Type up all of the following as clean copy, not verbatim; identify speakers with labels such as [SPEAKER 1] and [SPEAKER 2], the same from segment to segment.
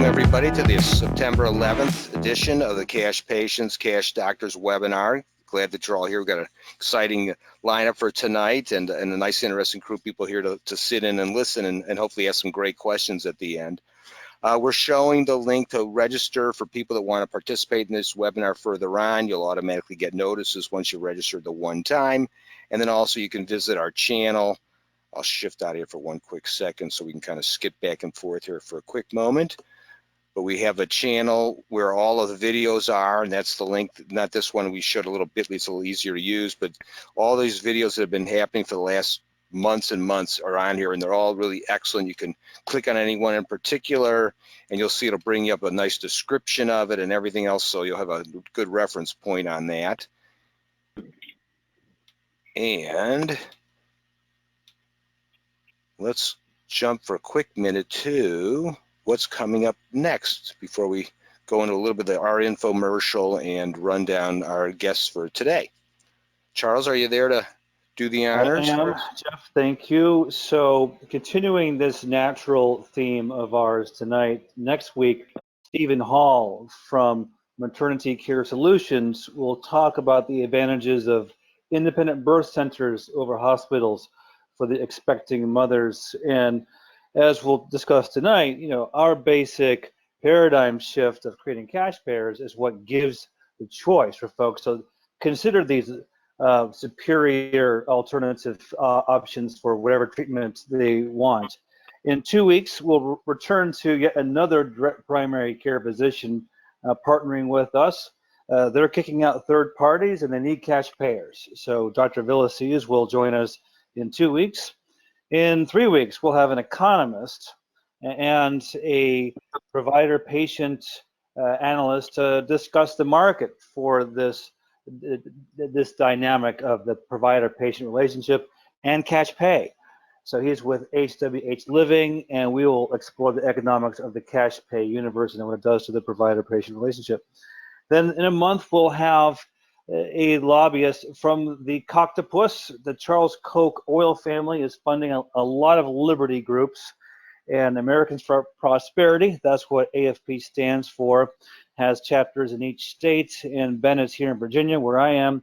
[SPEAKER 1] Everybody to the September 11th edition of the Cash Patients, Cash Doctors webinar. Glad that you're all here. We've got an exciting lineup for tonight and a nice, interesting crew of people here to sit in and listen and hopefully ask some great questions at the end. We're showing the link to register for people that want to participate in this webinar further on. You'll automatically get notices once you register the one time. And then also you can visit our channel. I'll shift out of here for one quick second so we can kind of skip back and forth here for a quick moment. But we have a channel where all of the videos are, and that's the link, not this one we showed a little bit, it's a little easier to use, but all these videos that have been happening for the last months and months are on here, and they're all really excellent. You can click on any one in particular, and you'll see it'll bring you up a nice description of it and everything else, so you'll have a good reference point on that. And let's jump for a quick minute to what's coming up next before we go into a little bit of our infomercial and run down our guests for today. Charles, are you there to do the honors?
[SPEAKER 2] I am, Jeff, thank you. So continuing this natural theme of ours tonight, next week, Stephen Hall from Maternity Care Solutions will talk about the advantages of independent birth centers over hospitals for the expecting mothers. And as we'll discuss tonight, our basic paradigm shift of creating cash payers is what gives the choice for folks. So consider these superior alternative options for whatever treatment they want. In 2 weeks, we'll return to yet another direct primary care physician partnering with us. They're kicking out third parties and they need cash payers. So Dr. Villasees will join us in 2 weeks. In 3 weeks, we'll have an economist and a provider-patient analyst to discuss the market for this dynamic of the provider-patient relationship and cash pay. So he's with HWH Living, and we will explore the economics of the cash pay universe and what it does to the provider-patient relationship. Then in a month, we'll have a lobbyist from the Coctopus. The Charles Koch oil family is funding a lot of liberty groups, and Americans for Prosperity, that's what AFP stands for, has chapters in each state, and Ben is here in Virginia where I am,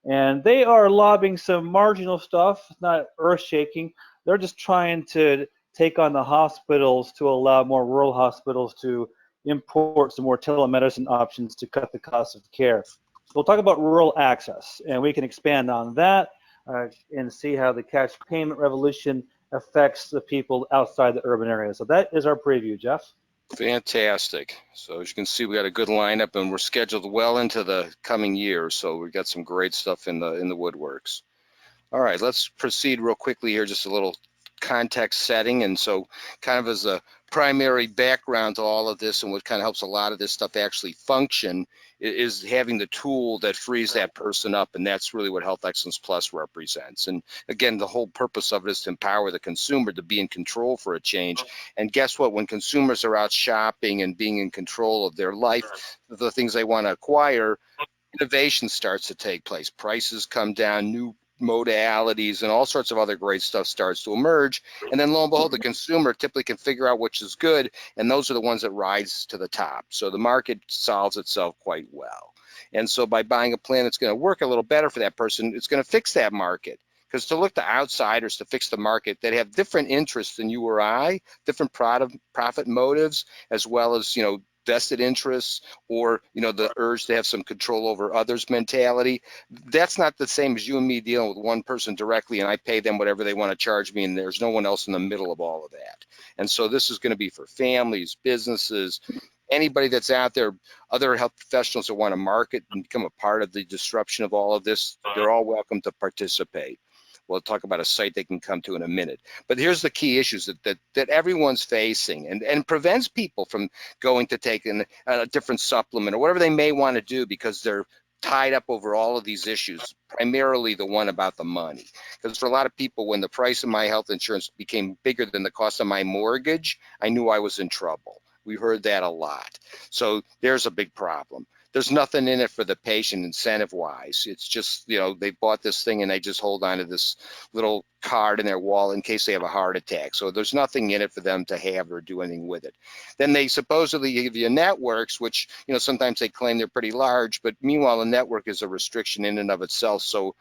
[SPEAKER 2] and they are lobbying some marginal stuff, not earth-shaking. They're just trying to take on the hospitals to allow more rural hospitals to import some more telemedicine options to cut the cost of care. So we'll talk about rural access, and we can expand on that and see how the cash payment revolution affects the people outside the urban area. So that is our preview, Jeff.
[SPEAKER 1] Fantastic. So as you can see, we got a good lineup, and we're scheduled well into the coming year. So we've got some great stuff in the woodworks. All right, let's proceed real quickly here, just a little context setting. And so kind of as a primary background to all of this and what kind of helps a lot of this stuff actually function is having the tool that frees that person up, and that's really what Health Excellence Plus represents. And again, the whole purpose of it is to empower the consumer to be in control for a change. And guess what? When consumers are out shopping and being in control of their life, the things they want to acquire, innovation starts to take place. Prices come down, new modalities and all sorts of other great stuff starts to emerge, and then lo and behold, the consumer typically can figure out which is good, and those are the ones that rise to the top. So the market solves itself quite well. And so by buying a plan that's going to work a little better for that person, it's going to fix that market. Because to look to outsiders to fix the market that have different interests than you or I, different profit motives, as well as vested interests, or the urge to have some control over others mentality, that's not the same as you and me dealing with one person directly, and I pay them whatever they want to charge me, and there's no one else in the middle of all of that. And so this is going to be for families, businesses, anybody that's out there, other health professionals that want to market and become a part of the disruption of all of this. They're all welcome to participate. We'll talk about a site they can come to in a minute. But here's the key issues that everyone's facing and prevents people from going to take a different supplement or whatever they may want to do because they're tied up over all of these issues, primarily the one about the money. Because for a lot of people, when the price of my health insurance became bigger than the cost of my mortgage, I knew I was in trouble. We heard that a lot. So there's a big problem. There's nothing in it for the patient incentive-wise. It's just, you know, they bought this thing and they just hold on to this little card in their wallet in case they have a heart attack. So there's nothing in it for them to have or do anything with it. Then they supposedly give you networks, which, you know, sometimes they claim they're pretty large, but meanwhile, a network is a restriction in and of itself. So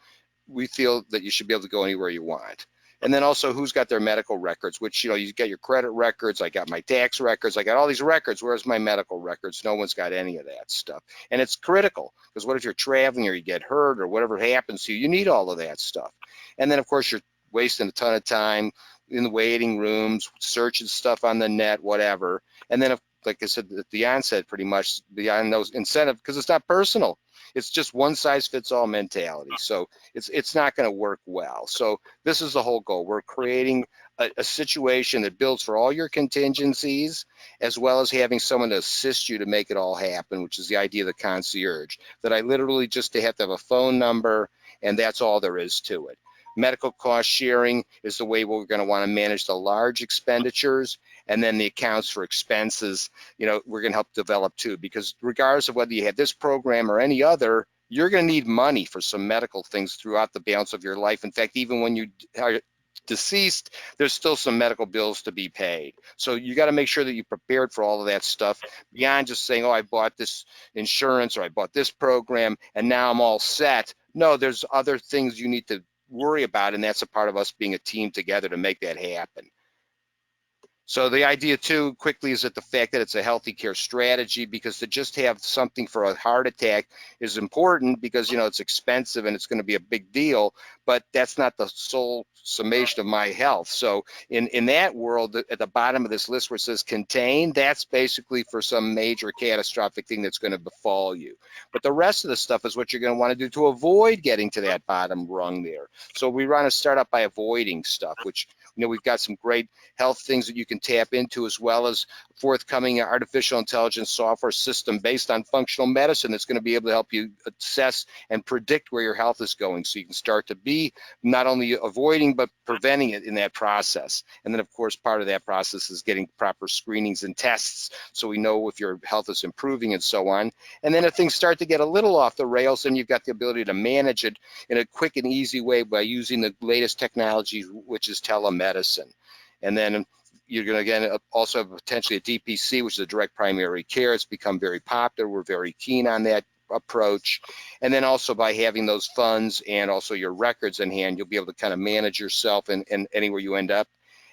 [SPEAKER 1] we feel that you should be able to go anywhere you want. And then also who's got their medical records, which, you know, you get your credit records. I got my tax records. I got all these records. Where's my medical records? No one's got any of that stuff. And it's critical because what if you're traveling or you get hurt or whatever happens to you? You need all of that stuff. And then, of course, you're wasting a ton of time in the waiting rooms, searching stuff on the net, whatever. And then, like I said at the onset, pretty much beyond those incentive, because it's not personal. It's just one size fits all mentality. So it's not going to work well. So this is the whole goal. We're creating a situation that builds for all your contingencies, as well as having someone to assist you to make it all happen, which is the idea of the concierge, that I literally just have to have a phone number, and that's all there is to it. Medical cost sharing is the way we're going to want to manage the large expenditures, and then the accounts for expenses, you know, we're going to help develop too, because regardless of whether you have this program or any other, you're going to need money for some medical things throughout the balance of your life. In fact, even when you are deceased, there's still some medical bills to be paid. So you got to make sure that you're prepared for all of that stuff beyond just saying, oh, I bought this insurance or I bought this program and now I'm all set. No, there's other things you need to worry about, and that's a part of us being a team together to make that happen. So the idea too, quickly, is that the fact that it's a healthy care strategy, because to just have something for a heart attack is important because, you know, it's expensive and it's going to be a big deal, but that's not the sole summation of my health. So in that world, at the bottom of this list where it says contain, that's basically for some major catastrophic thing that's going to befall you. But the rest of the stuff is what you're going to want to do to avoid getting to that bottom rung there. So we want to start up by avoiding stuff, which, you know, we've got some great health things that you can tap into, as well as forthcoming artificial intelligence software system based on functional medicine that's going to be able to help you assess and predict where your health is going, so you can start to be not only avoiding but preventing it in that process. And then, of course, part of that process is getting proper screenings and tests so we know if your health is improving and so on. And then if things start to get a little off the rails, then you've got the ability to manage it in a quick and easy way by using the latest technology, which is telemedicine. And then you're going to, again, also have potentially a DPC, which is a direct primary care. It's become very popular. We're very keen on that approach. And then also by having those funds and also your records in hand, you'll be able to kind of manage yourself and anywhere you end up.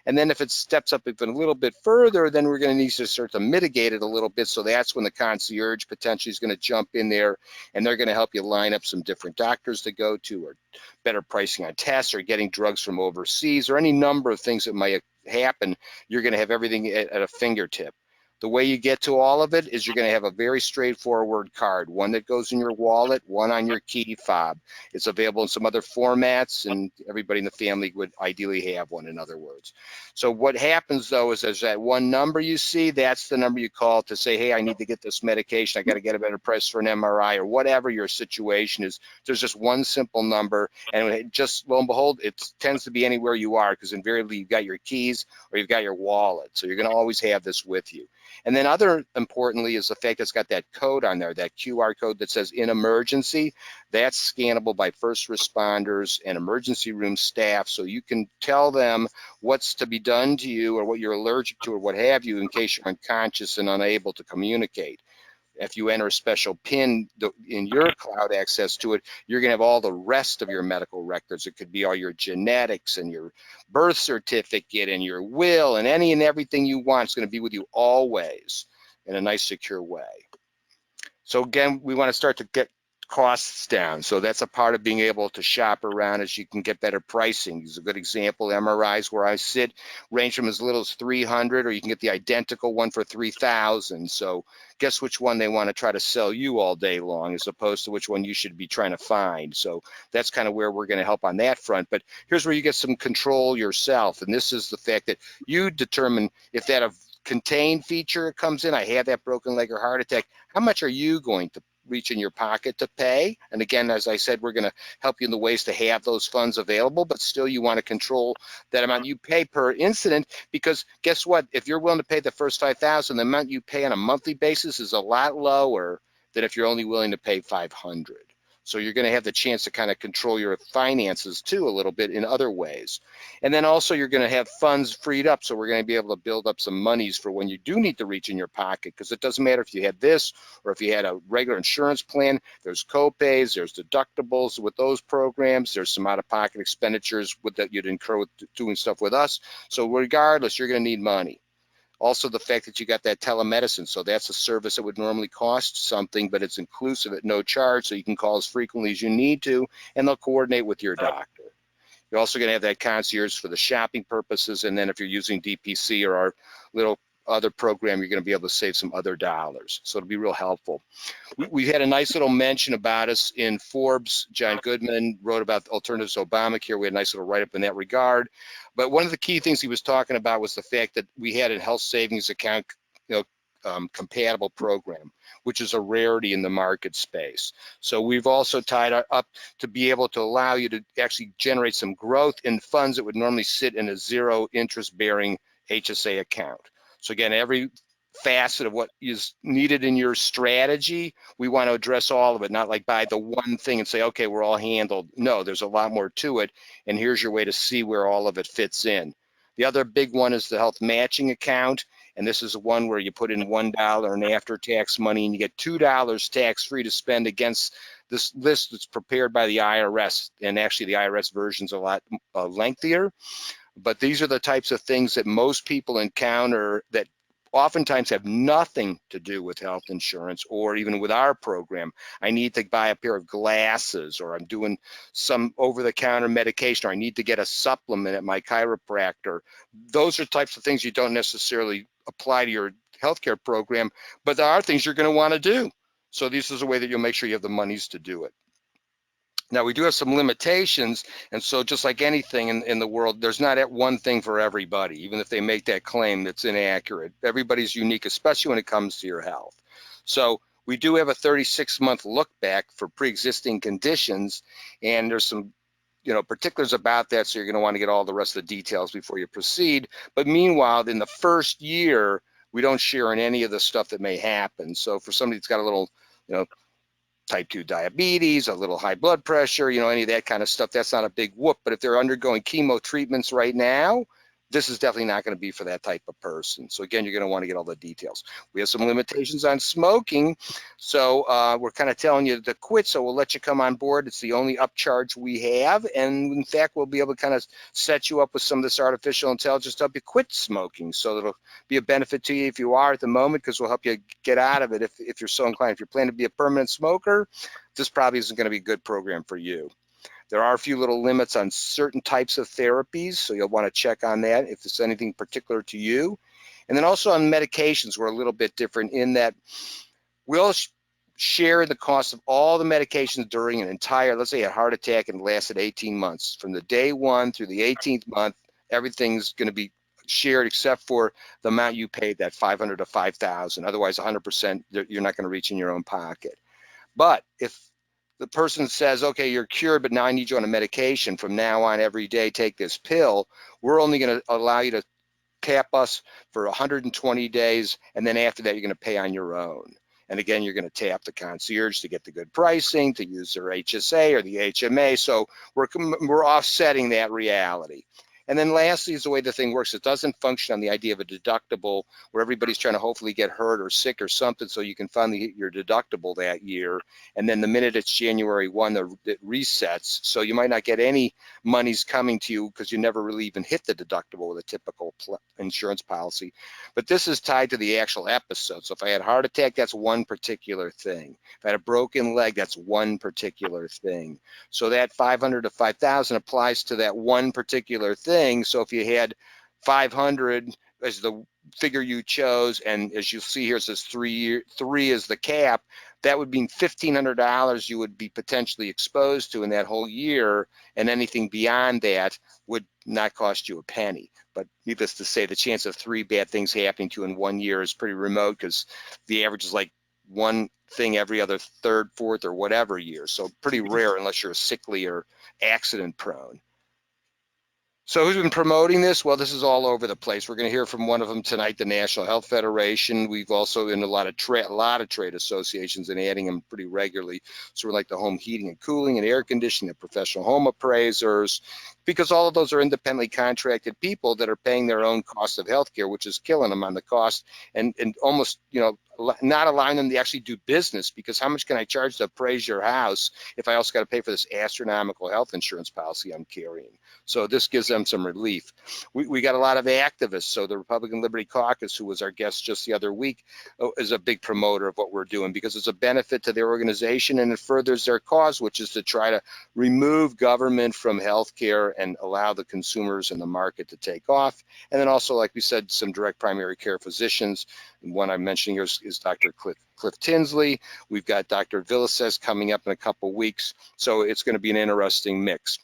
[SPEAKER 1] And then if it steps up even a little bit further, then we're going to need to start to mitigate it a little bit. So that's when the concierge potentially is going to jump in there, and they're going to help you line up some different doctors to go to, or better pricing on tests, or getting drugs from overseas, or any number of things that might happen. You're going to have everything at a fingertip. The way you get to all of it is you're going to have a very straightforward card, one that goes in your wallet, one on your key fob. It's available in some other formats, and everybody in the family would ideally have one, in other words. So what happens, though, is there's that one number you see. That's the number you call to say, hey, I need to get this medication. I got to get a better price for an MRI, or whatever your situation is. There's just one simple number, and it just, lo and behold, it tends to be anywhere you are, because invariably you've got your keys or you've got your wallet. So you're going to always have this with you. And then other importantly is the fact that it's got that code on there, that QR code that says in emergency. That's scannable by first responders and emergency room staff, so you can tell them what's to be done to you or what you're allergic to or what have you in case you're unconscious and unable to communicate. If you enter a special PIN in your cloud access to it, you're going to have all the rest of your medical records. It could be all your genetics and your birth certificate and your will and any and everything you want. It's going to be with you always in a nice, secure way. So again, we want to start to get costs down. So that's a part of being able to shop around, as you can get better pricing. It's a good example. MRIs where I sit range from as little as 300, or you can get the identical one for 3,000. So guess which one they want to try to sell you all day long, as opposed to which one you should be trying to find. So that's kind of where we're going to help on that front. But here's where you get some control yourself. And this is the fact that you determine if that contain feature comes in. I have that broken leg or heart attack. How much are you going to reach in your pocket to pay. And again, as I said, we're going to help you in the ways to have those funds available, but still you want to control that amount you pay per incident, because guess what? If you're willing to pay the first $5,000, the amount you pay on a monthly basis is a lot lower than if you're only willing to pay $500. So you're going to have the chance to kind of control your finances too a little bit in other ways. And then also you're going to have funds freed up. So we're going to be able to build up some monies for when you do need to reach in your pocket, because it doesn't matter if you had this or if you had a regular insurance plan. There's co-pays, there's deductibles with those programs, there's some out-of-pocket expenditures that you'd incur with doing stuff with us. So regardless, you're going to need money. Also, the fact that you got that telemedicine, so that's a service that would normally cost something, but it's inclusive at no charge, so you can call as frequently as you need to, and they'll coordinate with your doctor. You're also going to have that concierge for the shopping purposes, and then if you're using DPC or our little other program, you're going to be able to save some other dollars. So it'll be real helpful. We had a nice little mention about us in Forbes. John Goodman wrote about alternatives to Obamacare. We had a nice little write-up in that regard. But one of the key things he was talking about was the fact that we had a health savings account, compatible program, which is a rarity in the market space. So we've also tied up to be able to allow you to actually generate some growth in funds that would normally sit in a zero interest bearing HSA account. So again, every facet of what is needed in your strategy, we want to address all of it, not like buy the one thing and say, okay, we're all handled. No, there's a lot more to it, and here's your way to see where all of it fits in. The other big one is the health matching account, and this is one where you put in $1 in after-tax money and you get $2 tax-free to spend against this list that's prepared by the IRS, and actually the IRS version's a lot lengthier. But these are the types of things that most people encounter that oftentimes have nothing to do with health insurance or even with our program. I need to buy a pair of glasses, or I'm doing some over-the-counter medication, or I need to get a supplement at my chiropractor. Those are types of things you don't necessarily apply to your healthcare program, but there are things you're going to want to do. So this is a way that you'll make sure you have the monies to do it. Now, we do have some limitations, and so just like anything in the world, there's not one thing for everybody, even if they make that claim that's inaccurate. Everybody's unique, especially when it comes to your health. So we do have a 36-month look back for pre-existing conditions, and there's some particulars about that, so you're going to want to get all the rest of the details before you proceed. But meanwhile, in the first year, we don't share in any of the stuff that may happen. So for somebody that's got a little, type 2 diabetes, a little high blood pressure, any of that kind of stuff, that's not a big whoop. But if they're undergoing chemo treatments right now, this is definitely not going to be for that type of person. So again, you're going to want to get all the details. We have some limitations on smoking, so we're kind of telling you to quit, so we'll let you come on board. It's the only upcharge we have, and in fact, we'll be able to kind of set you up with some of this artificial intelligence to help you quit smoking. So it'll be a benefit to you if you are at the moment, because we'll help you get out of it if you're so inclined. If you're planning to be a permanent smoker, this probably isn't going to be a good program for you. There are a few little limits on certain types of therapies, so you'll want to check on that if there's anything particular to you. And then also on medications, we're a little bit different in that we'll share the cost of all the medications during an entire, let's say a heart attack and lasted 18 months. From the day 1 through the 18th month, everything's going to be shared except for the amount you paid, that $500 to $5,000. Otherwise, 100%, you're not going to reach in your own pocket. But if the person says, okay, you're cured, but now I need you on a medication. From now on, every day, take this pill. We're only going to allow you to tap us for 120 days, and then after that, you're going to pay on your own. And again, you're going to tap the concierge to get the good pricing, to use their HSA or the HMA. So we're offsetting that reality. And then lastly is the way the thing works. It doesn't function on the idea of a deductible where everybody's trying to hopefully get hurt or sick or something so you can finally hit your deductible that year. And then the minute it's January 1, it resets. So you might not get any monies coming to you because you never really even hit the deductible with a typical insurance policy. But this is tied to the actual episode. So if I had a heart attack, that's one particular thing. If I had a broken leg, that's one particular thing. So that $500 to $5,000 applies to that one particular thing. So if you had 500 as the figure you chose, and as you'll see here, it says 3 is the cap, that would mean $1,500 you would be potentially exposed to in that whole year, and anything beyond that would not cost you a penny. But needless to say, the chance of 3 bad things happening to you in 1 year is pretty remote, because the average is like one thing every other third, fourth, or whatever year. So pretty rare unless you're sickly or accident prone. So who's been promoting this? Well, this is all over the place. We're going to hear from one of them tonight, the National Health Federation. We've also in a lot of trade associations and adding them pretty regularly. So we're like the home heating and cooling and air conditioning, the professional home appraisers, because all of those are independently contracted people that are paying their own cost of healthcare, which is killing them on the cost and almost, not allowing them to actually do business, because how much can I charge to appraise your house if I also got to pay for this astronomical health insurance policy I'm carrying? So this gives them some relief. We got a lot of activists. So the Republican Liberty Caucus, who was our guest just the other week, is a big promoter of what we're doing, because it's a benefit to their organization and it furthers their cause, which is to try to remove government from healthcare and allow the consumers and the market to take off. And then also, like we said, some direct primary care physicians. And one I'm mentioning here is Dr. Cliff Tinsley. We've got Dr. Villasez coming up in a couple weeks. So it's going to be an interesting mix.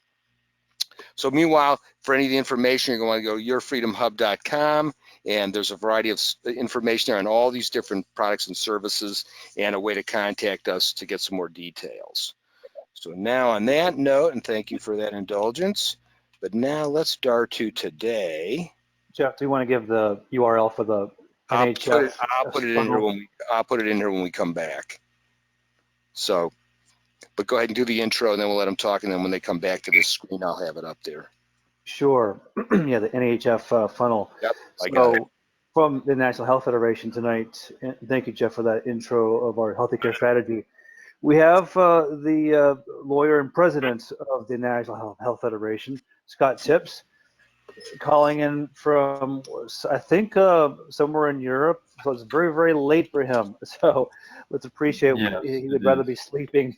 [SPEAKER 1] So meanwhile, for any of the information, you're going to go to yourfreedomhub.com, and there's a variety of information there on all these different products and services and a way to contact us to get some more details. So now on that note, and thank you for that indulgence, but now let's start to today.
[SPEAKER 2] Jeff, do you want to give the URL for the NHF?
[SPEAKER 1] I'll put it in here when we come back. So, but go ahead and do the intro, and then we'll let them talk, and then when they come back to this screen, I'll have it up there.
[SPEAKER 2] Sure. Yeah, the NHF funnel.
[SPEAKER 1] Yep, I got it.
[SPEAKER 2] From the National Health Federation tonight, and thank you, Jeff, for that intro of our healthy care strategy. We have the lawyer and president of the National Health Federation, Scott Tips, calling in from, I think, somewhere in Europe. So it's very, very late for him. So let's appreciate he would rather be sleeping.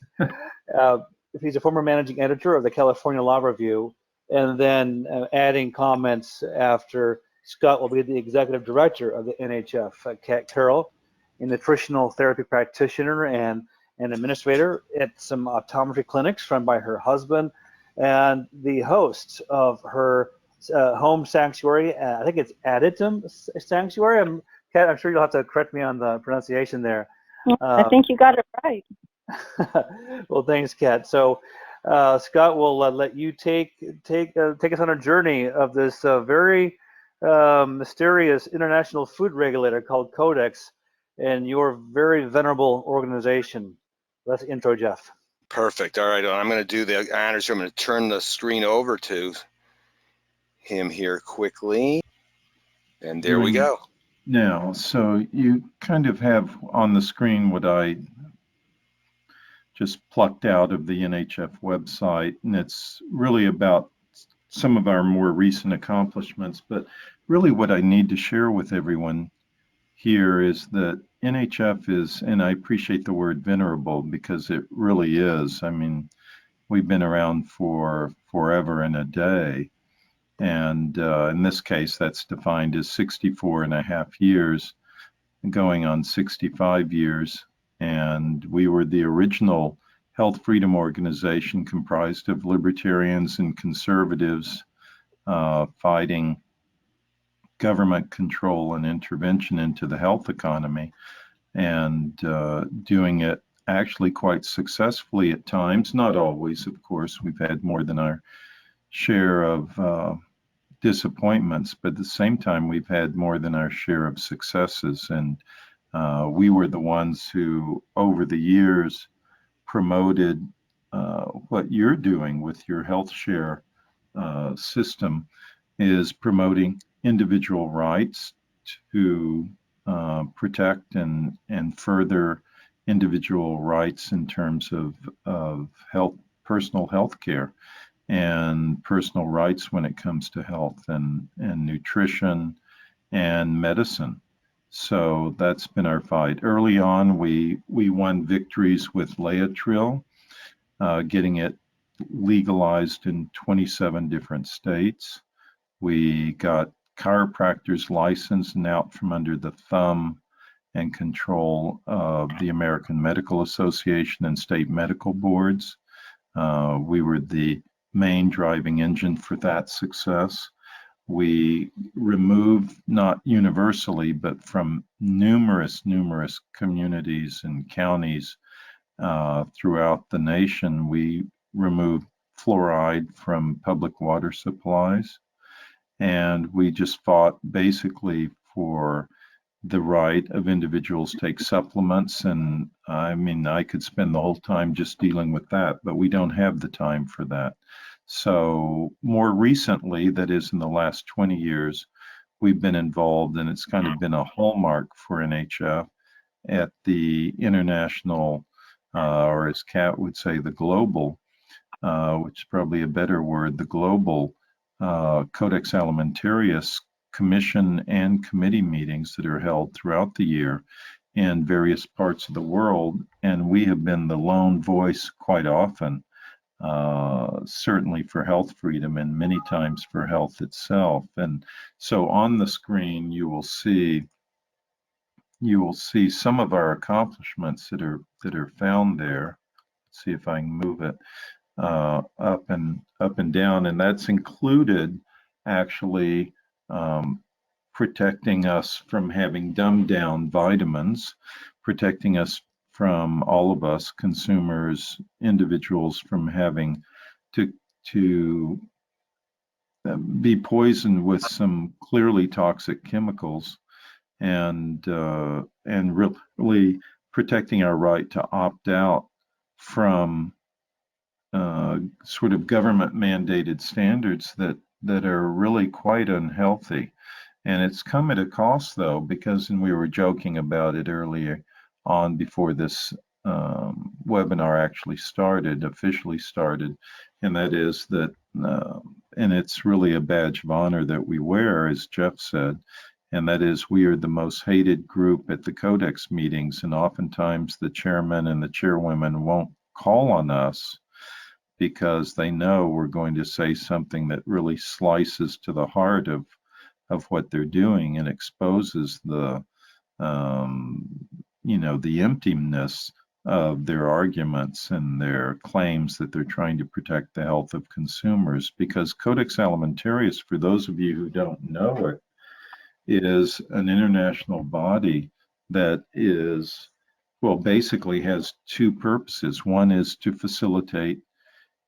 [SPEAKER 2] He's a former managing editor of the California Law Review, and then adding comments after Scott will be the executive director of the NHF. Carroll, a nutritional therapy practitioner and an administrator at some optometry clinics run by her husband, and the host of her home sanctuary. I think it's Aditum Sanctuary. Kat, I'm sure you'll have to correct me on the pronunciation there.
[SPEAKER 3] I think you got it right.
[SPEAKER 2] Well, thanks, Kat. So Scott will let you take us on a journey of this very mysterious international food regulator called Codex and your very venerable organization. That's the intro, Jeff.
[SPEAKER 1] Perfect. All right, I'm going to do the honors here. I'm going to turn the screen over to him here quickly, and there we go.
[SPEAKER 4] Now, so you kind of have on the screen what I just plucked out of the NHF website, and it's really about some of our more recent accomplishments. But really what I need to share with everyone here is that NHF is, and I appreciate the word venerable because it really is. I mean, we've been around for forever and a day. And in this case, that's defined as 64 and a half years, going on 65 years. And we were the original health freedom organization comprised of libertarians and conservatives fighting government control and intervention into the health economy, and doing it actually quite successfully at times. Not always, of course. We've had more than our share of disappointments, but at the same time, we've had more than our share of successes. And we were the ones who, over the years, promoted what you're doing with your health share system, is promoting individual rights to protect and further individual rights in terms of health, personal health care, and personal rights when it comes to health and nutrition and medicine. So that's been our fight. Early on, we won victories with Laetrile, getting it legalized in 27 different states. We got chiropractors licensed and out from under the thumb and control of the American Medical Association and state medical boards. We were the main driving engine for that success. we remove, not universally, but from numerous communities and counties throughout the nation, we remove fluoride from public water supplies. And we just fought basically for the right of individuals to take supplements. And I mean, I could spend the whole time just dealing with that, but we don't have the time for that. So more recently, that is in the last 20 years, we've been involved, and it's kind of been a hallmark for NHF at the international, or as Kat would say, the global, which is probably a better word, the global Codex Alimentarius commission and committee meetings that are held throughout the year in various parts of the world. And we have been the lone voice quite often, certainly for health freedom and many times for health itself. And so on the screen, you will see some of our accomplishments that are found there. Let's see if I can move it up and down, and that's included actually protecting us from having dumbed down vitamins, protecting us from, all of us consumers, individuals, from having to be poisoned with some clearly toxic chemicals, and really protecting our right to opt out from sort of government mandated standards that are really quite unhealthy. And it's come at a cost, though, because, and we were joking about it earlier on before this webinar actually officially started, and that is that, and it's really a badge of honor that we wear, as Jeff said, and that is we are the most hated group at the Codex meetings, and oftentimes the chairmen and the chairwomen won't call on us because they know we're going to say something that really slices to the heart of what they're doing and exposes the the emptiness of their arguments and their claims that they're trying to protect the health of consumers. Because Codex Alimentarius, for those of you who don't know it, is an international body that is, well, basically has two purposes. One is to facilitate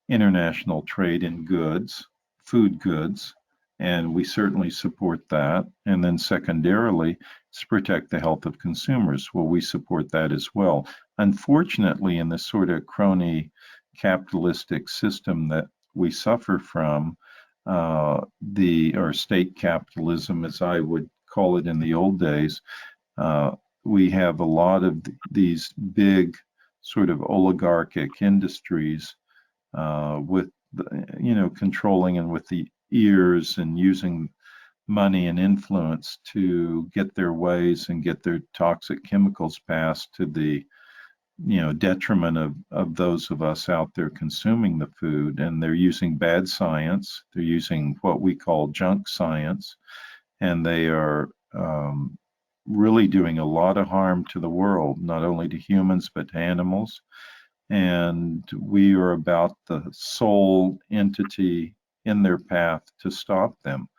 [SPEAKER 4] international trade in goods, food goods, and we certainly support that. And then secondarily, to protect the health of consumers. Well, we support that as well. Unfortunately, in this sort of crony capitalistic system that we suffer from, or state capitalism, as I would call it in the old days, we have a lot of these big sort of oligarchic industries with controlling and with the ears and using money and influence to get their ways and get their toxic chemicals passed to the detriment of those of us out there consuming the food. And they're using bad science, they're using what we call junk science, and they are really doing a lot of harm to the world, not only to humans but to animals. And we are about the sole entity in their path to stop them.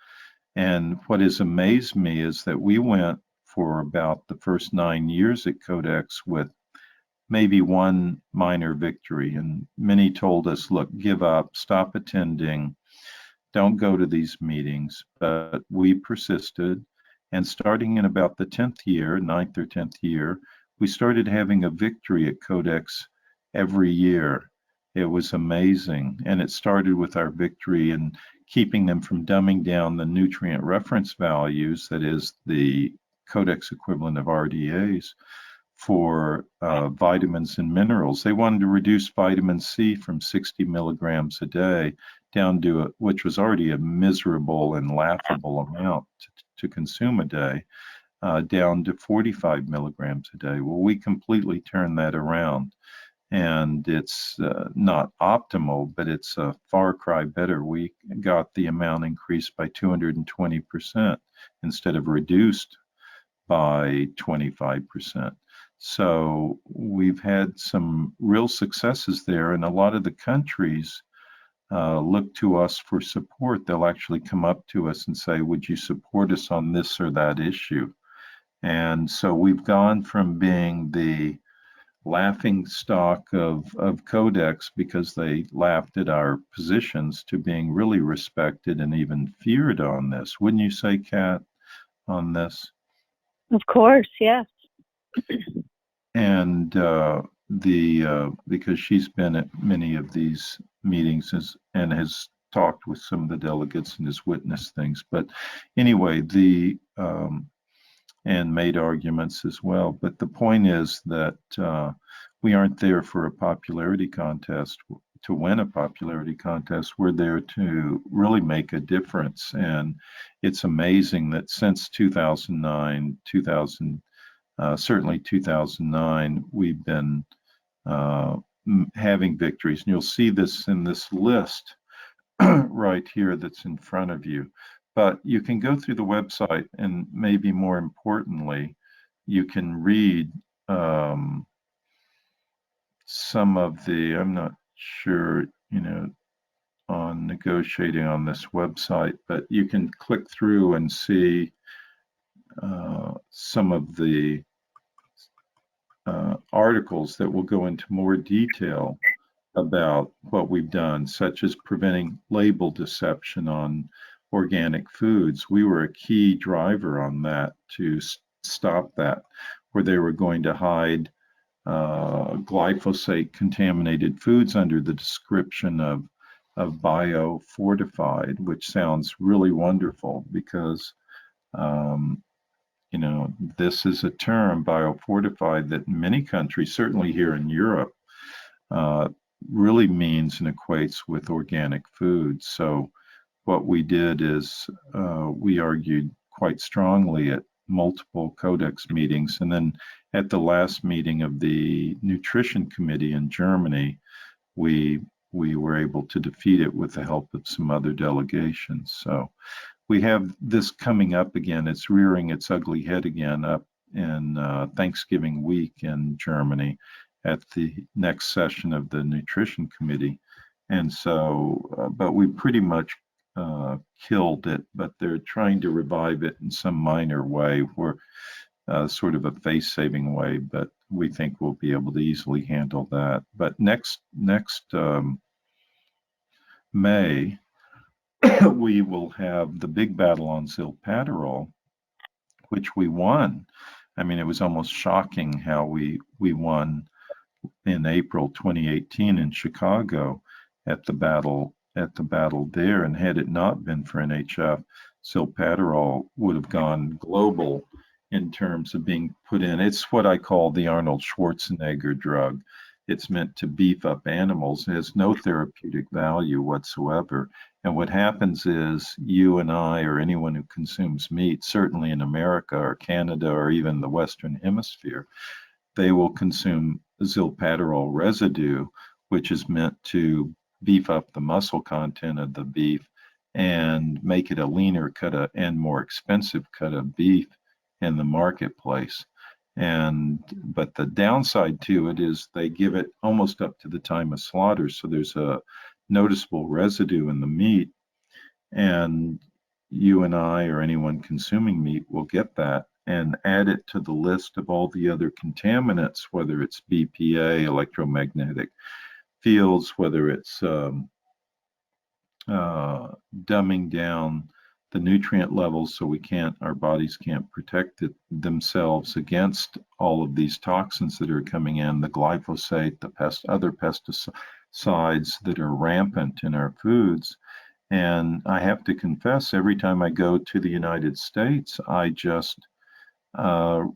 [SPEAKER 4] And what has amazed me is that we went for about the first 9 years at Codex with maybe one minor victory. And many told us, look, give up, stop attending, don't go to these meetings. But we persisted. And starting in about the 10th year, 9th or 10th year, we started having a victory at Codex every year. It was amazing. And it started with our victory in keeping them from dumbing down the nutrient reference values, that is the Codex equivalent of RDAs, for vitamins and minerals. They wanted to reduce vitamin C from 60 milligrams a day down to, which was already a miserable and laughable amount to consume a day, down to 45 milligrams a day. Well, we completely turned that around. And it's not optimal, but it's a far cry better. We got the amount increased by 220% instead of reduced by 25%. So we've had some real successes there, and a lot of the countries look to us for support. They'll actually come up to us and say, would you support us on this or that issue? And so we've gone from being the laughing stock of Codex because they laughed at our positions to being really respected and even feared on this. Wouldn't you say, Kat, on this?
[SPEAKER 3] Of course, yes.
[SPEAKER 4] And because she's been at many of these meetings and has talked with some of the delegates and has witnessed things. But anyway, and made arguments as well. But the point is that we aren't there for a popularity contest to win a popularity contest. We're there to really make a difference. And it's amazing that since 2009, certainly 2009, we've been having victories. And you'll see this in this list right here that's in front of you. But you can go through the website, and maybe more importantly, you can read some of I'm not sure, on negotiating on this website, but you can click through and see some of the articles that will go into more detail about what we've done, such as preventing label deception on organic foods. We were a key driver on that to stop that, where they were going to hide glyphosate contaminated foods under the description of biofortified, which sounds really wonderful because this is a term, biofortified, that in many countries, certainly here in Europe, really means and equates with organic foods. So what we did is we argued quite strongly at multiple Codex meetings, and then at the last meeting of the Nutrition Committee in Germany, we were able to defeat it with the help of some other delegations. So we have this coming up again. It's rearing its ugly head again up in Thanksgiving week in Germany at the next session of the Nutrition Committee. And so, but we pretty much killed it, but they're trying to revive it in some minor way, where sort of a face-saving way, but we think we'll be able to easily handle that. But next May, we will have the big battle on Zilpaterol, which we won. I mean, it was almost shocking how we won in April 2018 in Chicago at the battle there. And had it not been for NHF, Zilpaterol would have gone global in terms of being put in. It's what I call the Arnold Schwarzenegger drug. It's meant to beef up animals. It has no therapeutic value whatsoever. And what happens is you and I, or anyone who consumes meat, certainly in America or Canada or even the Western Hemisphere, they will consume Zilpaterol residue, which is meant to beef up the muscle content of the beef and make it a leaner cut and more expensive cut of beef in the marketplace. But the downside to it is they give it almost up to the time of slaughter, so there's a noticeable residue in the meat, and you and I or anyone consuming meat will get that and add it to the list of all the other contaminants, whether it's BPA, electromagnetic fields, whether it's dumbing down the nutrient levels so our bodies can't protect themselves against all of these toxins that are coming in, the glyphosate, other pesticides that are rampant in our foods. And I have to confess, every time I go to the United States, I just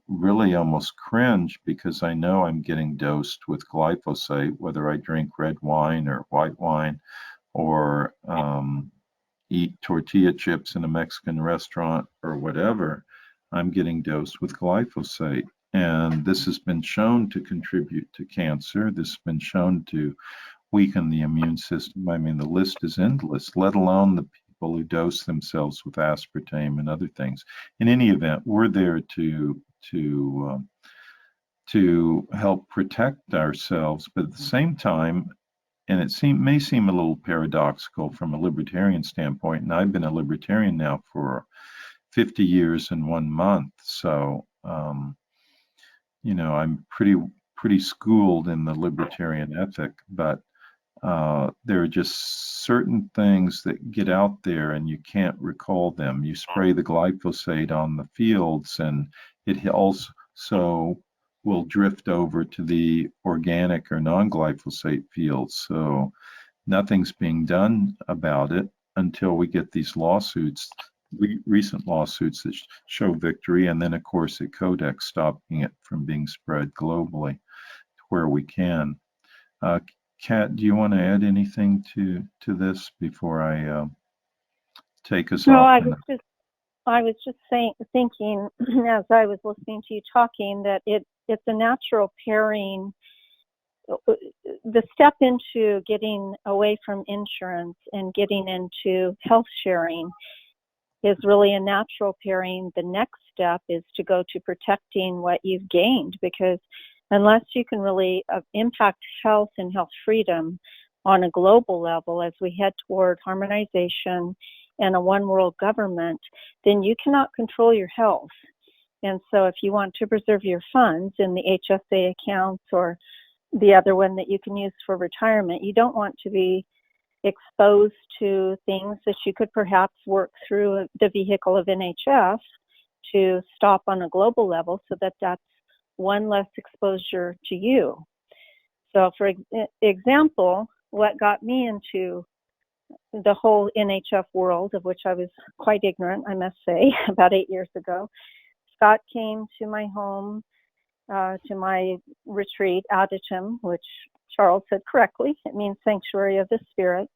[SPEAKER 4] really almost cringe because I know I'm getting dosed with glyphosate, whether I drink red wine or white wine or eat tortilla chips in a Mexican restaurant or whatever. I'm getting dosed with glyphosate. And this has been shown to contribute to cancer. This has been shown to weaken the immune system. I mean, the list is endless, let alone the people who dose themselves with aspartame and other things. In any event, we're there to help protect ourselves, but at the same time, and it may seem a little paradoxical from a libertarian standpoint, and I've been a libertarian now for 50 years and 1 month. So, I'm pretty schooled in the libertarian ethic, but there are just certain things that get out there and you can't recall them. You spray the glyphosate on the fields, and it also will drift over to the organic or non-glyphosate fields. So nothing's being done about it until we get these lawsuits, recent lawsuits that show victory, and then of course at Codex stopping it from being spread globally to where we can. Kat, do you want to add anything to this before I take us
[SPEAKER 3] No,
[SPEAKER 4] off?
[SPEAKER 3] I was just thinking as I was listening to you talking that it's a natural pairing. The step into getting away from insurance and getting into health sharing is really a natural pairing. The next step is to go to protecting what you've gained, because unless you can really impact health and health freedom on a global level as we head toward harmonization and a one world government, then you cannot control your health. And so if you want to preserve your funds in the HSA accounts or the other one that you can use for retirement, you don't want to be exposed to things that you could perhaps work through the vehicle of NHF to stop on a global level, so that that's one less exposure to you. So for example, what got me into the whole NHF world, of which I was quite ignorant, I must say, about 8 years ago, Scott came to my home, to my retreat, Aditum, which Charles said correctly. It means sanctuary of the spirit.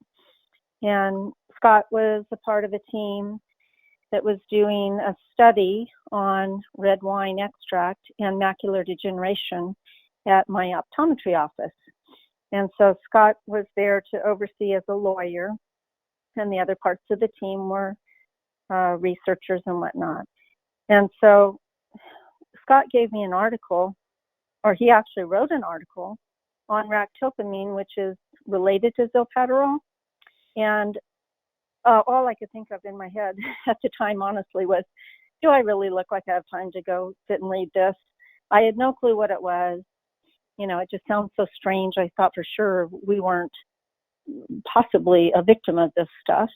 [SPEAKER 3] And Scott was a part of a team that was doing a study on red wine extract and macular degeneration at my optometry office. And so Scott was there to oversee as a lawyer, and the other parts of the team were researchers and whatnot. And so Scott gave me an article, or he actually wrote an article on ractopamine, which is related to zilpadrol. And all I could think of in my head at the time, honestly, was, do I really look like I have time to go sit and read this? I had no clue what it was. It just sounds so strange. I thought for sure we weren't possibly a victim of this stuff.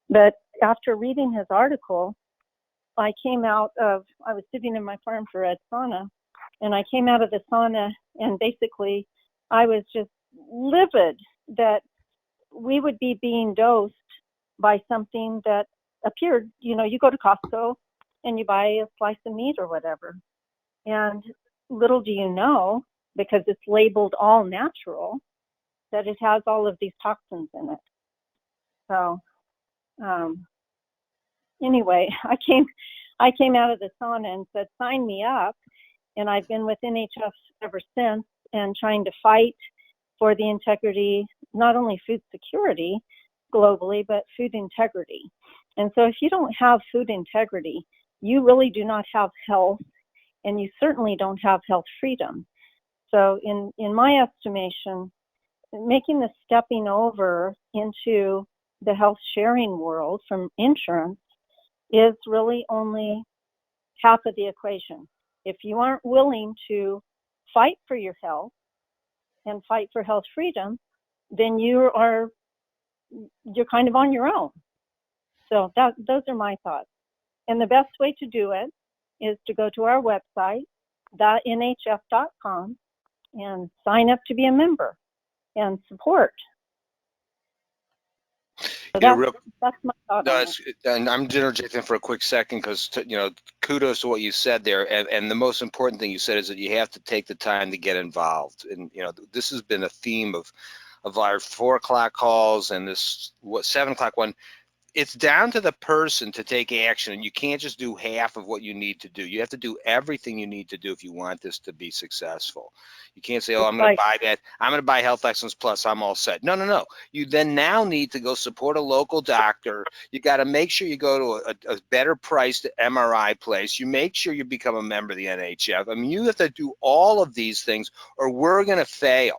[SPEAKER 3] But after reading his article, I was sitting in my infrared sauna, and I came out of the sauna, and basically I was just livid that we would be being dosed by something that appeared, you go to Costco and you buy a slice of meat or whatever. And little do you know, because it's labeled all natural, that it has all of these toxins in it. So anyway, I came out of the sauna and said, sign me up. And I've been with NHF ever since, and trying to fight for the integrity, not only food security globally, but food integrity. And so if you don't have food integrity, you really do not have health, and you certainly don't have health freedom. So in my estimation, making the stepping over into the health sharing world from insurance is really only half of the equation. If you aren't willing to fight for your health and fight for health freedom, then you're kind of on your own. So those are my thoughts. And the best way to do it is to go to our website, thenhf.com, and sign up to be a member and support. So that's my thought on it.
[SPEAKER 1] And I'm interjecting for a quick second because, kudos to what you said there. And the most important thing you said is that you have to take the time to get involved. And, this has been a theme of our 4 o'clock calls and this 7 o'clock one. It's down to the person to take action, and you can't just do half of what you need to do. You have to do everything you need to do if you want this to be successful. You can't say, I'm going to buy that. I'm going to buy Health Excellence Plus. I'm all set. No. You then now need to go support a local doctor. You got to make sure you go to a better priced MRI place. You make sure you become a member of the NHF. I mean, you have to do all of these things, or we're going to fail.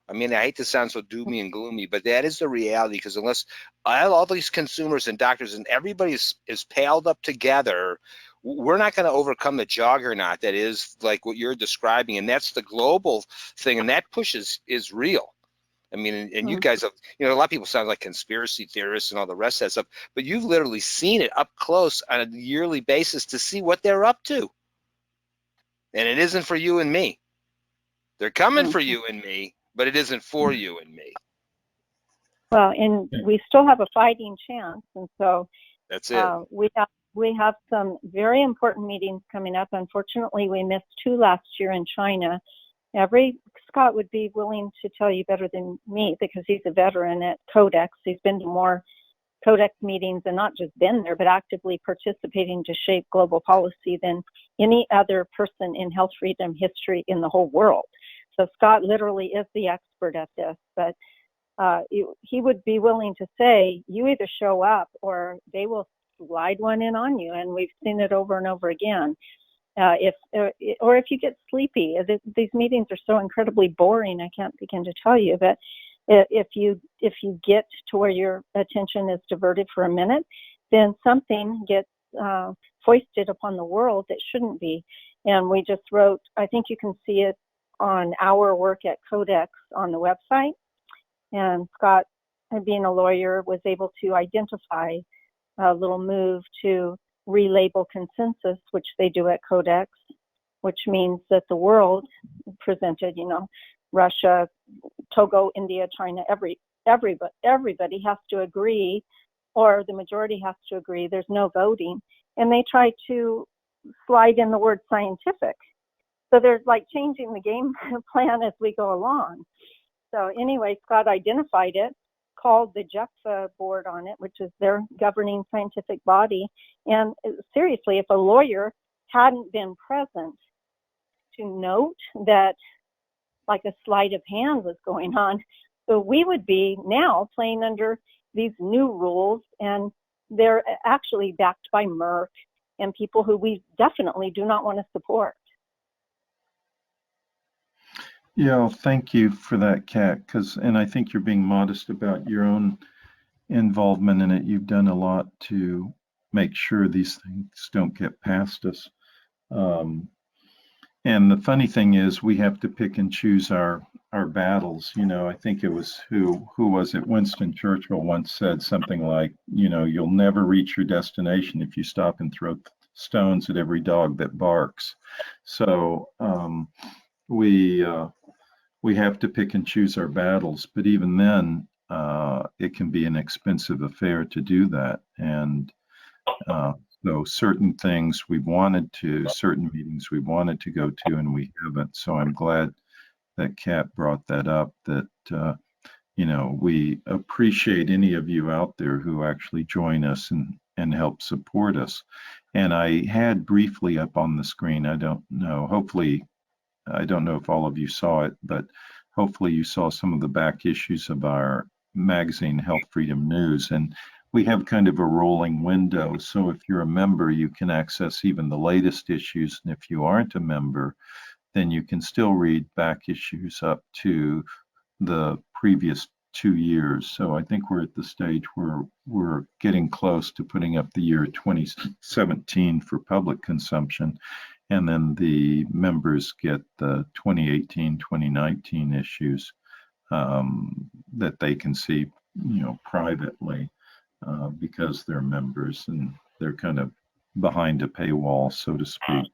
[SPEAKER 1] I mean, I hate to sound so doomy and gloomy, but that is the reality, because unless all these consumers and doctors and everybody is paled up together, we're not going to overcome the juggernaut that is like what you're describing. And that's the global thing. And that push is real. I mean, and you guys have, a lot of people sound like conspiracy theorists and all the rest of that stuff, but you've literally seen it up close on a yearly basis to see what they're up to. And it isn't for you and me. They're coming for you and me, but it isn't for you and me.
[SPEAKER 3] Well, and we still have a fighting chance, and so
[SPEAKER 1] that's it.
[SPEAKER 3] We have some very important meetings coming up. Unfortunately, we missed 2 last year in China. Scott would be willing to tell you better than me, because he's a veteran at Codex. He's been to more Codex meetings, and not just been there, but actively participating to shape global policy than any other person in health freedom history in the whole world. So Scott literally is the expert at this, but he would be willing to say, you either show up or they will slide one in on you, and we've seen it over and over again. If you get sleepy, these meetings are so incredibly boring, I can't begin to tell you, but if you get to where your attention is diverted for a minute, then something gets foisted upon the world that shouldn't be. And we just wrote, I think you can see it on our work at Codex on the website. And Scott, being a lawyer, was able to identify a little move to relabel consensus, which they do at Codex, which means that the world presented, Russia, Togo, India, China, everybody has to agree, or the majority has to agree. There's no voting. And they try to slide in the word scientific. So there's like changing the game plan as we go along. So anyway, Scott identified it, called the JEFFA board on it, which is their governing scientific body. And seriously, if a lawyer hadn't been present to note that like a sleight of hand was going on, so we would be now playing under these new rules, and they're actually backed by Merck and people who we definitely do not want to support.
[SPEAKER 4] Yeah, well, thank you for that, Kat, and I think you're being modest about your own involvement in it. You've done a lot to make sure these things don't get past us. And the funny thing is, we have to pick and choose our battles. I think it was who was it? Winston Churchill once said something like, you'll never reach your destination if you stop and throw stones at every dog that barks. So we have to pick and choose our battles, but even then, it can be an expensive affair to do that. And so certain things certain meetings we wanted to go to, and we haven't. So I'm glad that Kat brought that up, that, we appreciate any of you out there who actually join us and help support us. And I had briefly up on the screen, I don't know if all of you saw it, but hopefully you saw some of the back issues of our magazine, Health Freedom News. And we have kind of a rolling window. So if you're a member, you can access even the latest issues. And if you aren't a member, then you can still read back issues up to the previous 2 years. So I think we're at the stage where we're getting close to putting up the year 2017 for public consumption. And then the members get the 2018, 2019 issues that they can see, privately, because they're members and they're kind of behind a paywall, so to speak.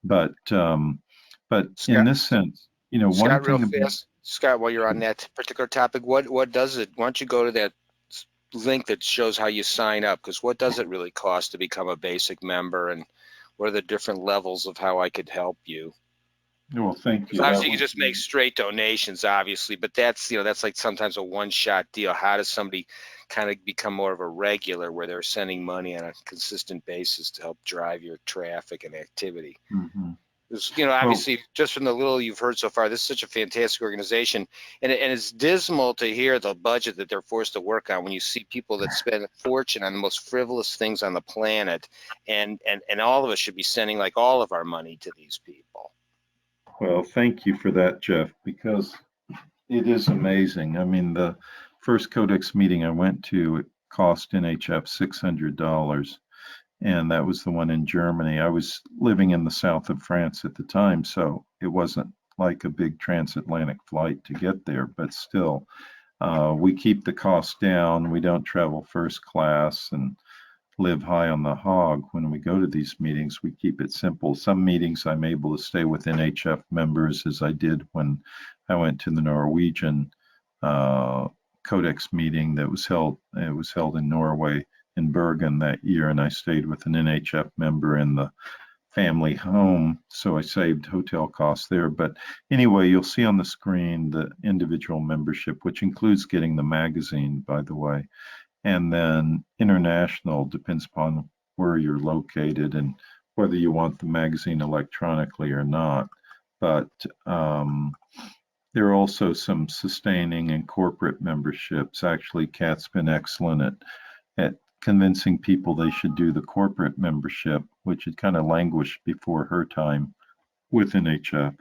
[SPEAKER 4] But Scott, in this sense,
[SPEAKER 1] Scott, one thing real fast, Scott, while you're on that particular topic, what does it? Why don't you go to that link that shows how you sign up? Because what does it really cost to become a basic member, and what are the different levels of how I could help you?
[SPEAKER 4] Well, thank you.
[SPEAKER 1] Obviously, you can just make straight donations, obviously, but that's like sometimes a one-shot deal. How does somebody kind of become more of a regular, where they're sending money on a consistent basis to help drive your traffic and activity?
[SPEAKER 4] Mm-hmm.
[SPEAKER 1] Obviously, just from the little you've heard so far, this is such a fantastic organization, and it's dismal to hear the budget that they're forced to work on when you see people that spend a fortune on the most frivolous things on the planet, and all of us should be sending like all of our money to these people.
[SPEAKER 4] Well, thank you for that, Jeff, because It is amazing. I mean, the first Codex meeting I went to, it cost NHF $600, and that was the one in Germany. I was living in the south of France at the time, so it wasn't like a big transatlantic flight to get there, but still, we keep the cost down. We don't travel first class and live high on the hog when we go to these meetings. We keep it simple. Some meetings I'm able to stay with NHF members, as I did when I went to the Norwegian Codex meeting that was held. It was held in Norway in Bergen that year, and I stayed with an NHF member in the family home, so I saved hotel costs there. But anyway, you'll see on the screen the individual membership, which includes getting the magazine, by the way. And then international depends upon where you're located and whether you want the magazine electronically or not. But there are also some sustaining and corporate memberships. Actually, Kat's been excellent at convincing people they should do the corporate membership, which had kind of languished before her time with NHF.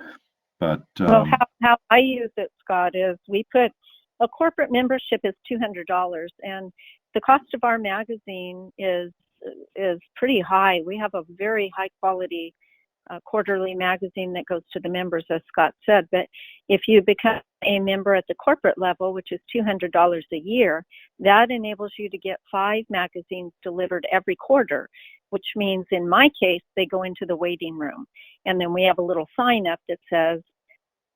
[SPEAKER 4] But
[SPEAKER 3] Well, how I use it, Scott, is we put a corporate membership is $200, and the cost of our magazine is pretty high. We have a very high quality quarterly magazine that goes to the members, as Scott said. But if you become a member at the corporate level, which is $200 a year, that enables you to get 5 magazines delivered every quarter, which means in my case, they go into the waiting room. And then we have a little sign up that says,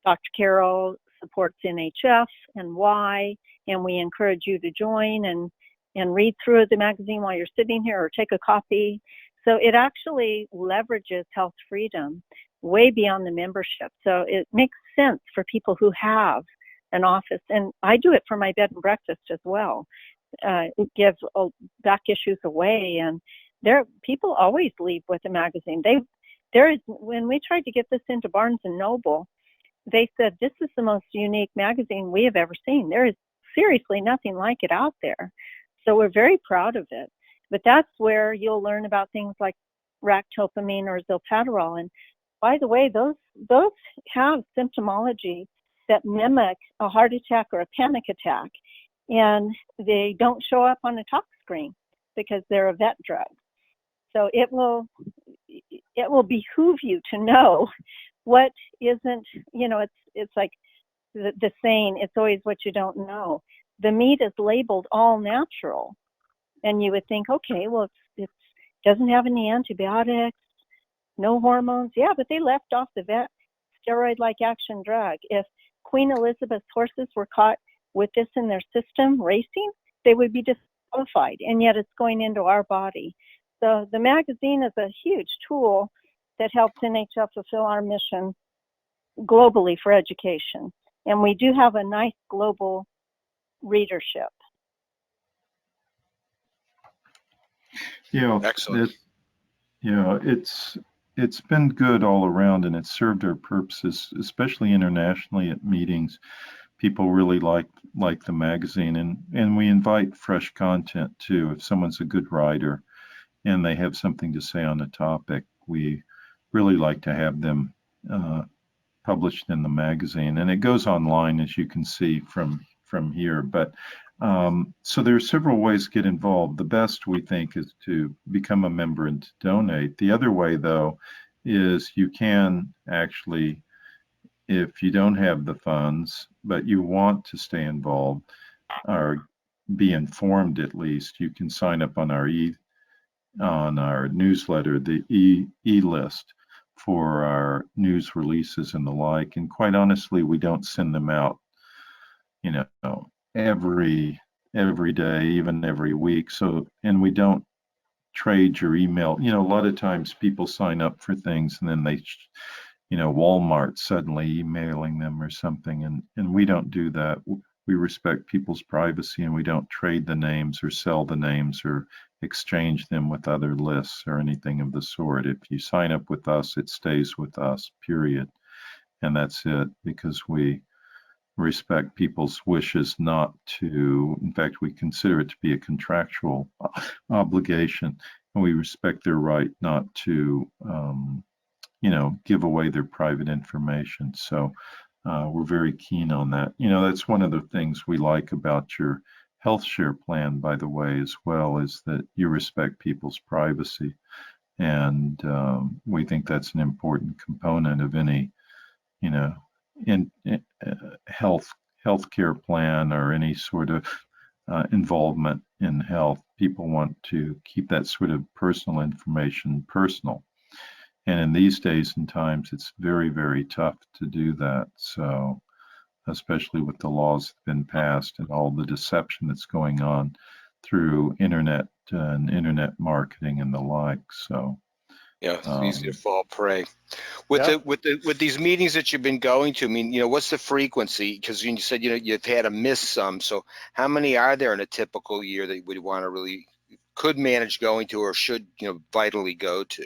[SPEAKER 3] Dr. Carroll supports NHF and why, and we encourage you to join and read through the magazine while you're sitting here or take a copy. So it actually leverages health freedom way beyond the membership. So it makes sense for people who have an office. And I do it for my bed and breakfast as well. It gives back issues away. And people always leave with a magazine. When we tried to get this into Barnes and Noble, they said, this is the most unique magazine we have ever seen. There is seriously nothing like it out there. So we're very proud of it. But that's where you'll learn about things like ractopamine or zilpaterol. And by the way, those have symptomology that mimic a heart attack or a panic attack. And they don't show up on a tox screen because they're a vet drug. So it will behoove you to know what isn't, it's like the saying, it's always what you don't know. The meat is labeled all natural. And you would think, okay, well, it doesn't have any antibiotics, no hormones. Yeah, but they left off the vet steroid-like action drug. If Queen Elizabeth's horses were caught with this in their system racing, they would be disqualified. And yet it's going into our body. So the magazine is a huge tool that helps NHF fulfill our mission globally for education. And we do have a nice global readership.
[SPEAKER 4] yeah,
[SPEAKER 1] Excellent.
[SPEAKER 4] it's been good all around, and it's served our purposes, especially internationally at meetings. People really like the magazine, and we invite fresh content too. If someone's a good writer and they have something to say on a topic, we really like to have them published in the magazine, and it goes online, as you can see from here. But so there are several ways to get involved. The best, we think, is to become a member and to donate. The other way, though, is you can actually, if you don't have the funds, but you want to stay involved or be informed at least, you can sign up on our newsletter, the e-list, for our news releases and the like. And quite honestly, we don't send them out, every day, even every week. So, and we don't trade your email. A lot of times people sign up for things and then they, Walmart suddenly emailing them or something. And we don't do that. We respect people's privacy, and we don't trade the names or sell the names or exchange them with other lists or anything of the sort. If you sign up with us, it stays with us, period. And that's it, because we respect people's wishes not to, in fact, we consider it to be a contractual obligation, and we respect their right not to, give away their private information. So we're very keen on that. You know, that's one of the things we like about your health share plan, by the way, as well, is that you respect people's privacy. And we think that's an important component of any, you know, in healthcare plan or any sort of involvement in health. People want to keep that sort of personal information personal. And in these days and times, it's very, very tough to do that. So, especially with the laws that have been passed and all the deception that's going on through internet and internet marketing and the like. So,
[SPEAKER 1] Yeah, it's easy to fall prey.
[SPEAKER 2] Yep.
[SPEAKER 1] With these meetings that you've been going to, I mean, you know, what's the frequency? Because you said, you know, you've had to miss some. So how many are there in a typical year that you would want to really could manage going to, or should, you know, vitally go to?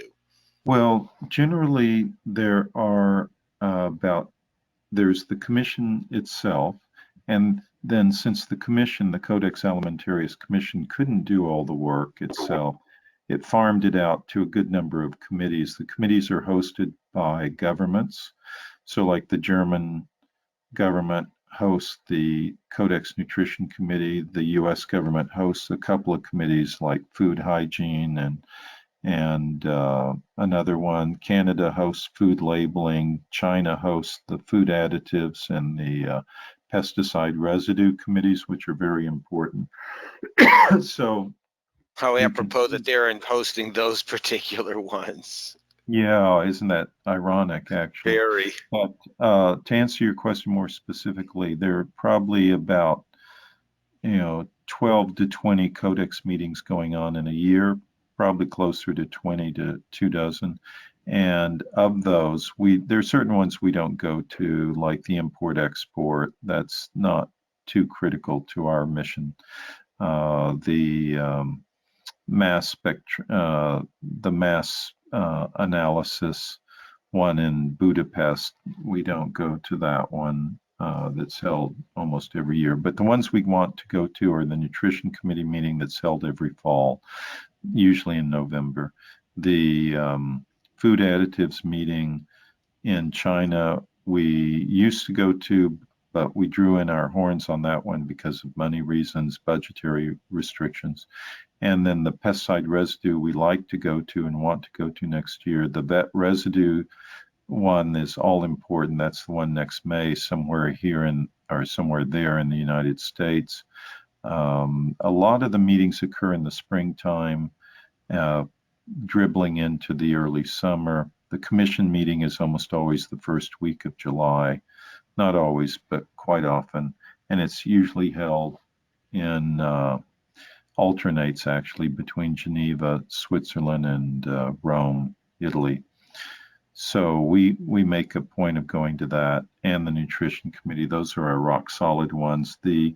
[SPEAKER 4] well, generally there are there's the commission itself, and then since the commission, the Codex Alimentarius Commission, couldn't do all the work itself, it farmed it out to a good number of committees. The committees are hosted by governments. So like the German government hosts the Codex Nutrition Committee. The US government hosts a couple of committees like food hygiene and another one. Canada hosts food labeling. China hosts the food additives and the pesticide residue committees, which are very important. So
[SPEAKER 1] How
[SPEAKER 4] you can
[SPEAKER 1] apropos
[SPEAKER 4] see,
[SPEAKER 1] that they're in hosting those particular ones.
[SPEAKER 4] yeah, isn't that ironic, actually?
[SPEAKER 1] Very.
[SPEAKER 4] But to answer your question more specifically, there are probably about 12 to 20 codex meetings going on in a year, probably closer to 20 to 2 dozen. And of those, there are certain ones we don't go to, like the import export. That's not too critical to our mission. The mass analysis one in Budapest, we don't go to that one. That's held almost every year. But the ones we want to go to are the Nutrition Committee meeting that's held every fall, usually in November. The food additives meeting in China, we used to go to, but we drew in our horns on that one because of money reasons, budgetary restrictions. And then the pesticide residue we like to go to and want to go to next year. The vet residue one is all important. That's the one next May, somewhere here or somewhere there in the United States. A lot of the meetings occur in the springtime, dribbling into the early summer. The commission meeting is almost always the first week of July. Not always, but quite often. And it's usually held in, alternates actually between Geneva, Switzerland, and Rome, Italy. So we make a point of going to that, and the Nutrition Committee. Those are our rock solid ones. The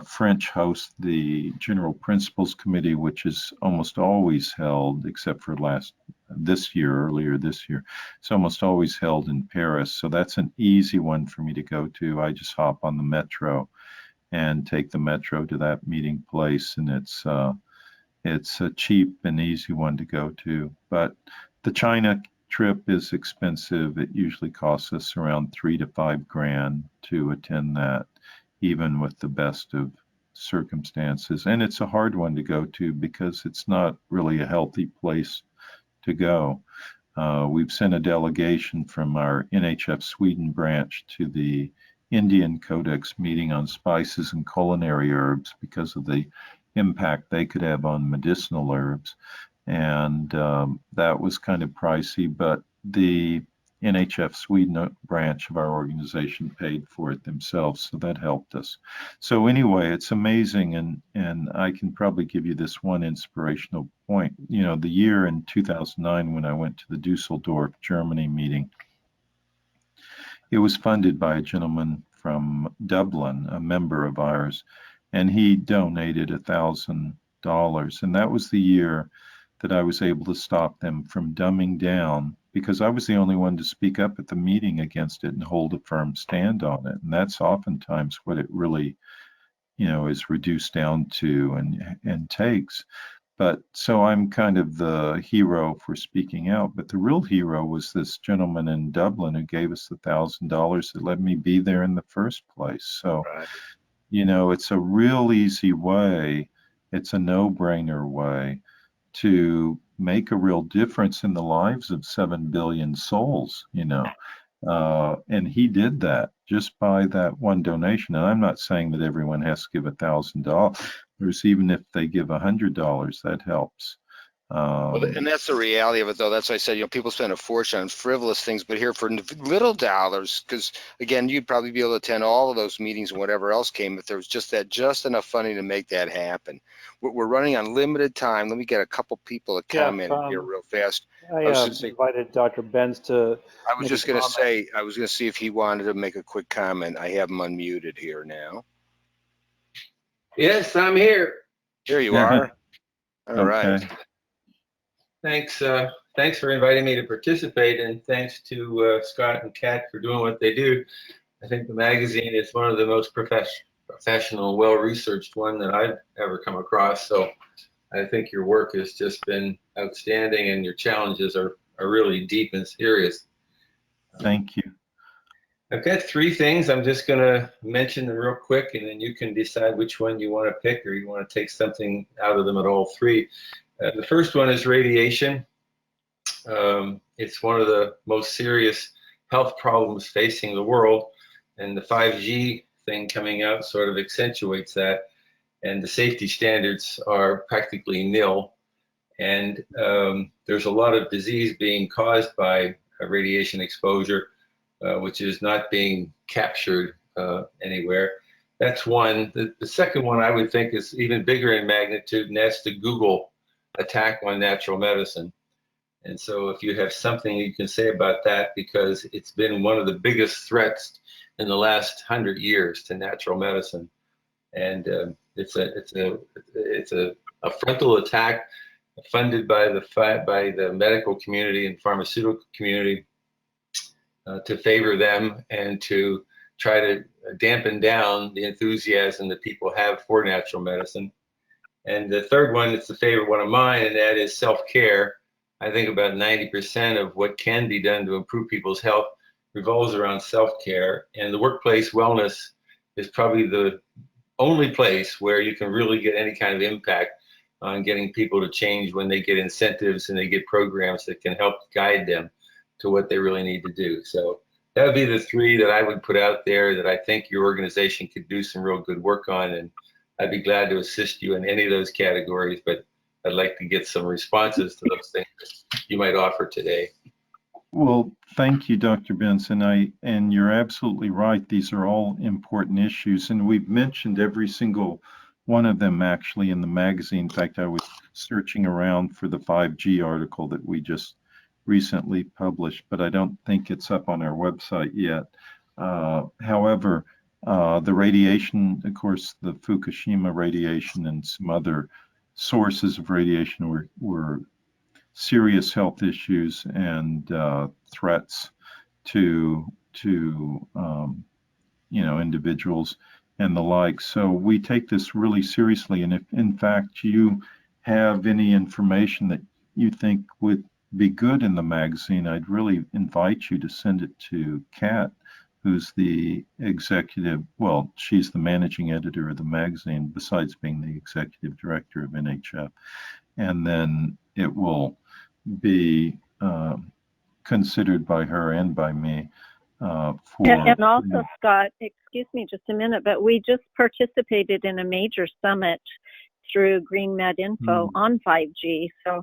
[SPEAKER 4] French host the General Principles Committee, which is almost always held, except for earlier this year. It's almost always held in Paris. So that's an easy one for me to go to. I just hop on the metro and take the metro to that meeting place, and it's a cheap and easy one to go to. But the China trip is expensive. It usually costs us around $3 to $5 grand to attend that, even with the best of circumstances. And it's a hard one to go to because it's not really a healthy place to go. We've sent a delegation from our NHF Sweden branch to the Indian Codex meeting on spices and culinary herbs because of the impact they could have on medicinal herbs. And that was kind of pricey, but the NHF Sweden branch of our organization paid for it themselves, so that helped us. So anyway, it's amazing, and I can probably give you this one inspirational point. You know, the year in 2009 when I went to the Dusseldorf, Germany meeting, it was funded by a gentleman from Dublin, a member of ours, and he donated $1,000, and that was the year that I was able to stop them from dumbing down, because I was the only one to speak up at the meeting against it and hold a firm stand on it. And that's oftentimes what it really, is reduced down to and takes. But so I'm kind of the hero for speaking out. But the real hero was this gentleman in Dublin who gave us the $1,000 that let me be there in the first place. So,
[SPEAKER 1] Right.
[SPEAKER 4] it's a real easy way. It's a no-brainer way to make a real difference in the lives of 7 billion souls. And he did that just by that one donation. And I'm not saying that everyone has to give $1,000. Even if they give $100, that helps.
[SPEAKER 1] Well, and that's the reality of it, though. That's why I said, people spend a fortune on frivolous things, but here for little dollars, because again, you'd probably be able to attend all of those meetings and whatever else came if there was just enough funding to make that happen. We're running on limited time. Let me get a couple people to comment here real fast.
[SPEAKER 2] I
[SPEAKER 1] I was just say,
[SPEAKER 2] invited Dr. Benz to
[SPEAKER 1] I was
[SPEAKER 2] make a
[SPEAKER 1] just going to
[SPEAKER 2] comment.
[SPEAKER 1] say, I was going to see if he wanted to make a quick comment. I have him unmuted here now.
[SPEAKER 5] Yes, I'm here.
[SPEAKER 1] Here you are. All right.
[SPEAKER 4] Okay.
[SPEAKER 5] Thanks for inviting me to participate, and thanks to Scott and Kat for doing what they do. I think the magazine is one of the most professional, well-researched one that I've ever come across. So I think your work has just been outstanding, and your challenges are really deep and serious.
[SPEAKER 4] Thank you.
[SPEAKER 5] I've got 3 things. I'm just going to mention them real quick, and then you can decide which one you want to pick, or you want to take something out of them at all 3. The first one is radiation. It's one of the most serious health problems facing the world, and the 5G thing coming out sort of accentuates that, and the safety standards are practically nil, and there's a lot of disease being caused by radiation exposure, which is not being captured anywhere. That's one. The second one I would think is even bigger in magnitude, and that's the Google attack on natural medicine. And so if you have something you can say about that, because it's been one of the biggest threats in the last 100 years to natural medicine. And it's a frontal attack funded by the medical community and pharmaceutical community to favor them and to try to dampen down the enthusiasm that people have for natural medicine. And the third one, it's a favorite one of mine, and that is self-care. I think about 90% of what can be done to improve people's health revolves around self-care. And the workplace wellness is probably the only place where you can really get any kind of impact on getting people to change when they get incentives and they get programs that can help guide them to what they really need to do. So that would be the 3 that I would put out there that I think your organization could do some real good work on. And I'd be glad to assist you in any of those categories, but I'd like to get some responses to those things that you might offer today.
[SPEAKER 4] Well, thank you, Dr. Benson. And you're absolutely right. These are all important issues, and we've mentioned every single one of them actually in the magazine. In fact, I was searching around for the 5G article that we just recently published, but I don't think it's up on our website yet. However, the radiation, of course, the Fukushima radiation and some other sources of radiation were serious health issues and threats to individuals and the like. So we take this really seriously. And if, in fact, you have any information that you think would be good in the magazine, I'd really invite you to send it to Kat, who's the executive, well, she's the managing editor of the magazine, besides being the executive director of NHF. And then it will be considered by her and by me
[SPEAKER 3] And also, Scott, excuse me just a minute, but we just participated in a major summit through Green Med Info on 5G. So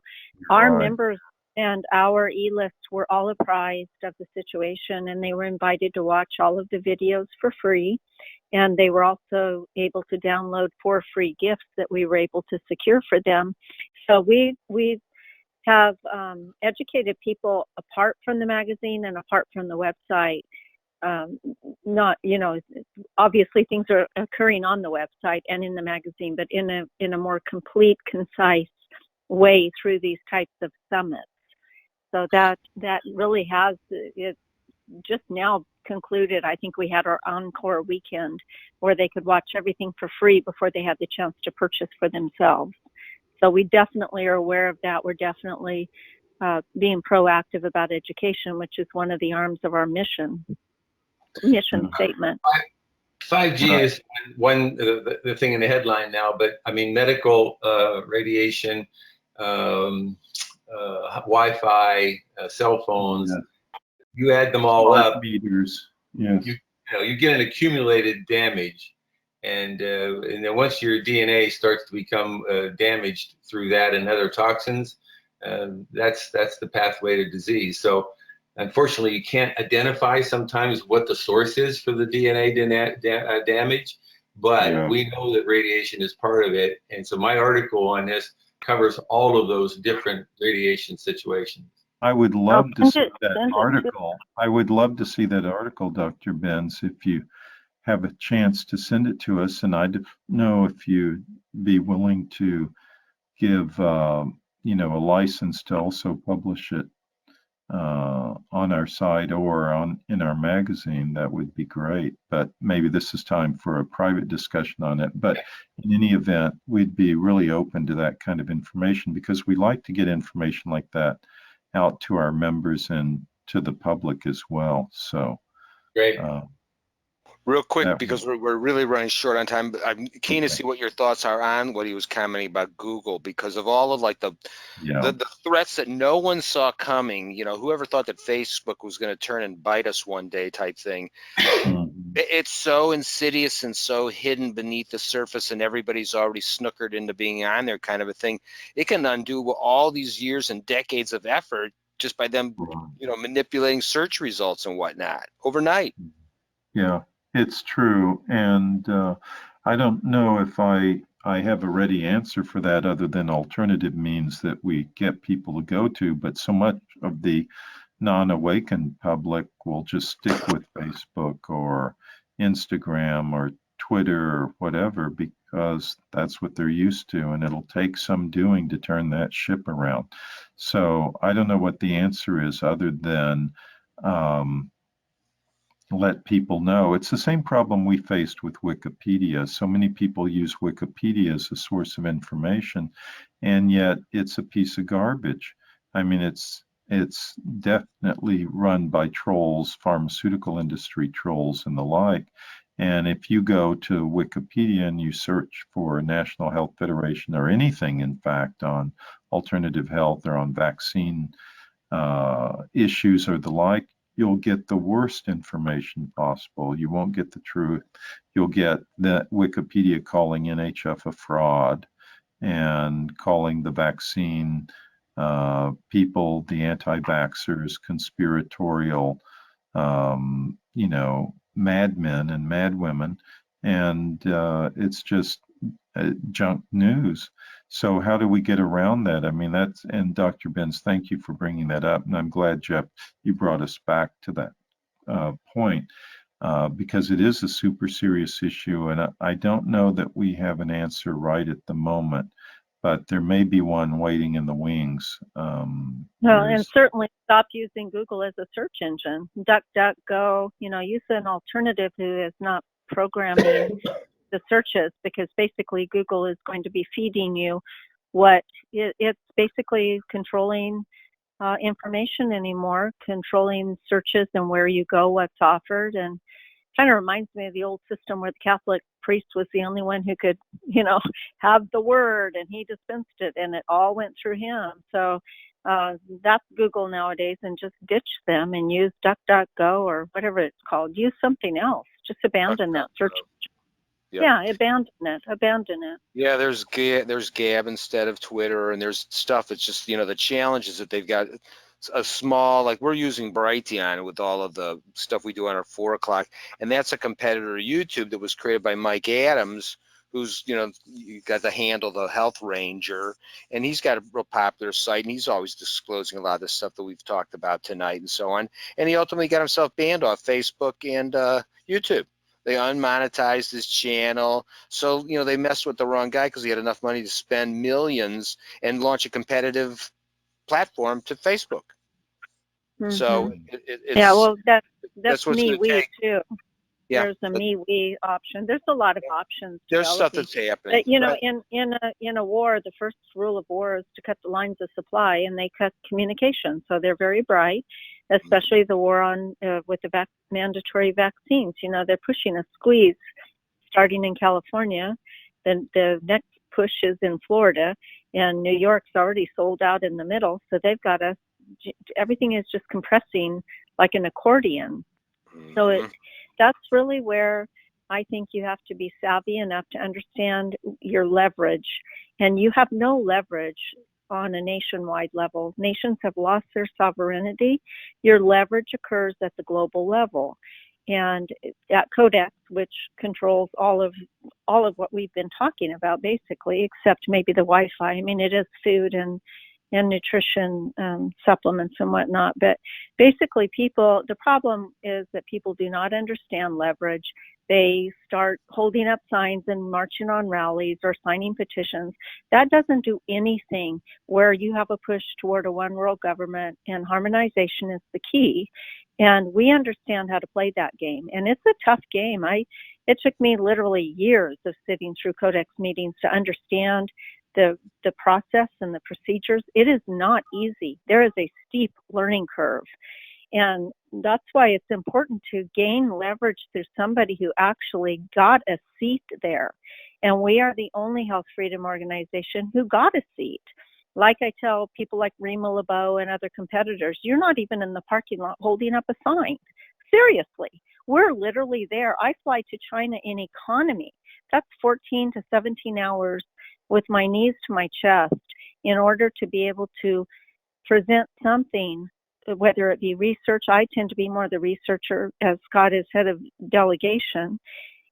[SPEAKER 3] our members and our e-list were all apprised of the situation, and they were invited to watch all of the videos for free. And they were also able to download 4 free gifts that we were able to secure for them. So we have educated people apart from the magazine and apart from the website. Not, obviously things are occurring on the website and in the magazine, but in a more complete, concise way through these types of summits. So that really has, it just now concluded. I think we had our encore weekend where they could watch everything for free before they had the chance to purchase for themselves. So we definitely are aware of that. We're definitely being proactive about education, which is one of the arms of our mission statement.
[SPEAKER 5] 5G is the thing in the headline now, but I mean medical radiation, Wi-Fi, cell phones.
[SPEAKER 4] Yeah.
[SPEAKER 5] You add them all
[SPEAKER 4] Smart
[SPEAKER 5] up.
[SPEAKER 4] meters. Yes.
[SPEAKER 5] You get an accumulated damage, and then once your DNA starts to become damaged through that and other toxins, that's the pathway to disease. So unfortunately, you can't identify sometimes what the source is for the DNA damage, but we know that radiation is part of it. And so my article on this covers all of those different radiation situations.
[SPEAKER 4] I would love to see that
[SPEAKER 3] send it
[SPEAKER 4] article. I would love to see that article, Dr. Benz, if you have a chance to send it to us. And I don't know if you'd be willing to give, a license to also publish it on our site or in our magazine. That would be great. But maybe this is time for a private discussion on it. But in any event, we'd be really open to that kind of information because we like to get information like that out to our members and to the public as well. So
[SPEAKER 5] great.
[SPEAKER 1] Real quick, because we're really running short on time, but I'm keen to see what your thoughts are on what he was commenting about Google, because of all of like the threats that no one saw coming. Whoever thought that Facebook was going to turn and bite us one day type thing. It's so insidious and so hidden beneath the surface, and everybody's already snookered into being on there kind of a thing. It can undo all these years and decades of effort just by them, manipulating search results and whatnot overnight.
[SPEAKER 4] Yeah, it's true. And I don't know if I have a ready answer for that other than alternative means that we get people to go to. But so much of the non-awakened public will just stick with Facebook or Instagram or Twitter or whatever because that's what they're used to. And it'll take some doing to turn that ship around. So I don't know what the answer is other than let people know. It's the same problem we faced with Wikipedia. So many people use Wikipedia as a source of information, and yet it's a piece of garbage. I mean, it's definitely run by trolls, pharmaceutical industry trolls and the like. And if you go to Wikipedia and you search for National Health Federation or anything, in fact, on alternative health or on vaccine issues or the like, you'll get the worst information possible. You won't get the truth. You'll get that Wikipedia calling NHF a fraud and calling the vaccine people, the anti-vaxxers, conspiratorial, madmen and madwomen. And it's just junk news. So how do we get around that? I mean, and Dr. Benz, thank you for bringing that up. And I'm glad, Jeff, you brought us back to that point because it is a super serious issue. And I don't know that we have an answer right at the moment, but there may be one waiting in the wings.
[SPEAKER 3] And certainly stop using Google as a search engine. DuckDuckGo, use an alternative who is not programming the searches, because basically Google is going to be feeding you what it's basically controlling information anymore, controlling searches and where you go, what's offered. And kind of reminds me of the old system where the Catholic priest was the only one who could, have the word, and he dispensed it and it all went through him. So that's Google nowadays, and just ditch them and use DuckDuckGo or whatever it's called. Use something else. Just abandon that search. Yeah, abandon it.
[SPEAKER 1] Yeah, there's Gab instead of Twitter, and there's stuff. It's just, the challenge is that they've got a small, like we're using Brighteon with all of the stuff we do on our 4 o'clock, and that's a competitor to YouTube that was created by Mike Adams, who's, you got the handle, the Health Ranger, and he's got a real popular site, and he's always disclosing a lot of the stuff that we've talked about tonight and so on. And he ultimately got himself banned off Facebook and YouTube. They unmonetized his channel. So, they messed with the wrong guy because he had enough money to spend millions and launch a competitive platform to Facebook.
[SPEAKER 3] Mm-hmm.
[SPEAKER 1] So it's,
[SPEAKER 3] yeah, well, that's
[SPEAKER 1] what's
[SPEAKER 3] me,
[SPEAKER 1] we
[SPEAKER 3] too.
[SPEAKER 1] Yeah,
[SPEAKER 3] There's a me-we option. There's a lot of options
[SPEAKER 1] there's stuff
[SPEAKER 3] developing.
[SPEAKER 1] that's happening.
[SPEAKER 3] You know,
[SPEAKER 1] Right.
[SPEAKER 3] in a war, the first rule of war is to cut the lines of supply, and they cut communication. So they're very bright, especially the war on with the mandatory vaccines. You know, they're pushing a squeeze starting in California. Then the next push is in Florida, and New York's already sold out in the middle. So they've got everything is just compressing like an accordion. So that's really where I think you have to be savvy enough to understand your leverage. And you have no leverage on a nationwide level. Nations have lost their sovereignty. Your leverage occurs at the global level. And at Codex, which controls all of what we've been talking about, basically, except maybe the Wi-Fi. I mean, it is food and nutrition supplements and whatnot. But basically, the problem is that people do not understand leverage. They start holding up signs and marching on rallies or signing petitions. That doesn't do anything where you have a push toward a one world government, and harmonization is the key. And we understand how to play that game. And it's a tough game. It took me literally years of sitting through Codex meetings to understand the process and the procedures. It is not easy. There is a steep learning curve. And that's why it's important to gain leverage through somebody who actually got a seat there. And we are the only health freedom organization who got a seat. Like I tell people like Rima LeBeau and other competitors, you're not even in the parking lot holding up a sign. Seriously, we're literally there. I fly to China in economy. That's 14 to 17 hours with my knees to my chest in order to be able to present something, whether it be research. I tend to be more the researcher, as Scott is head of delegation,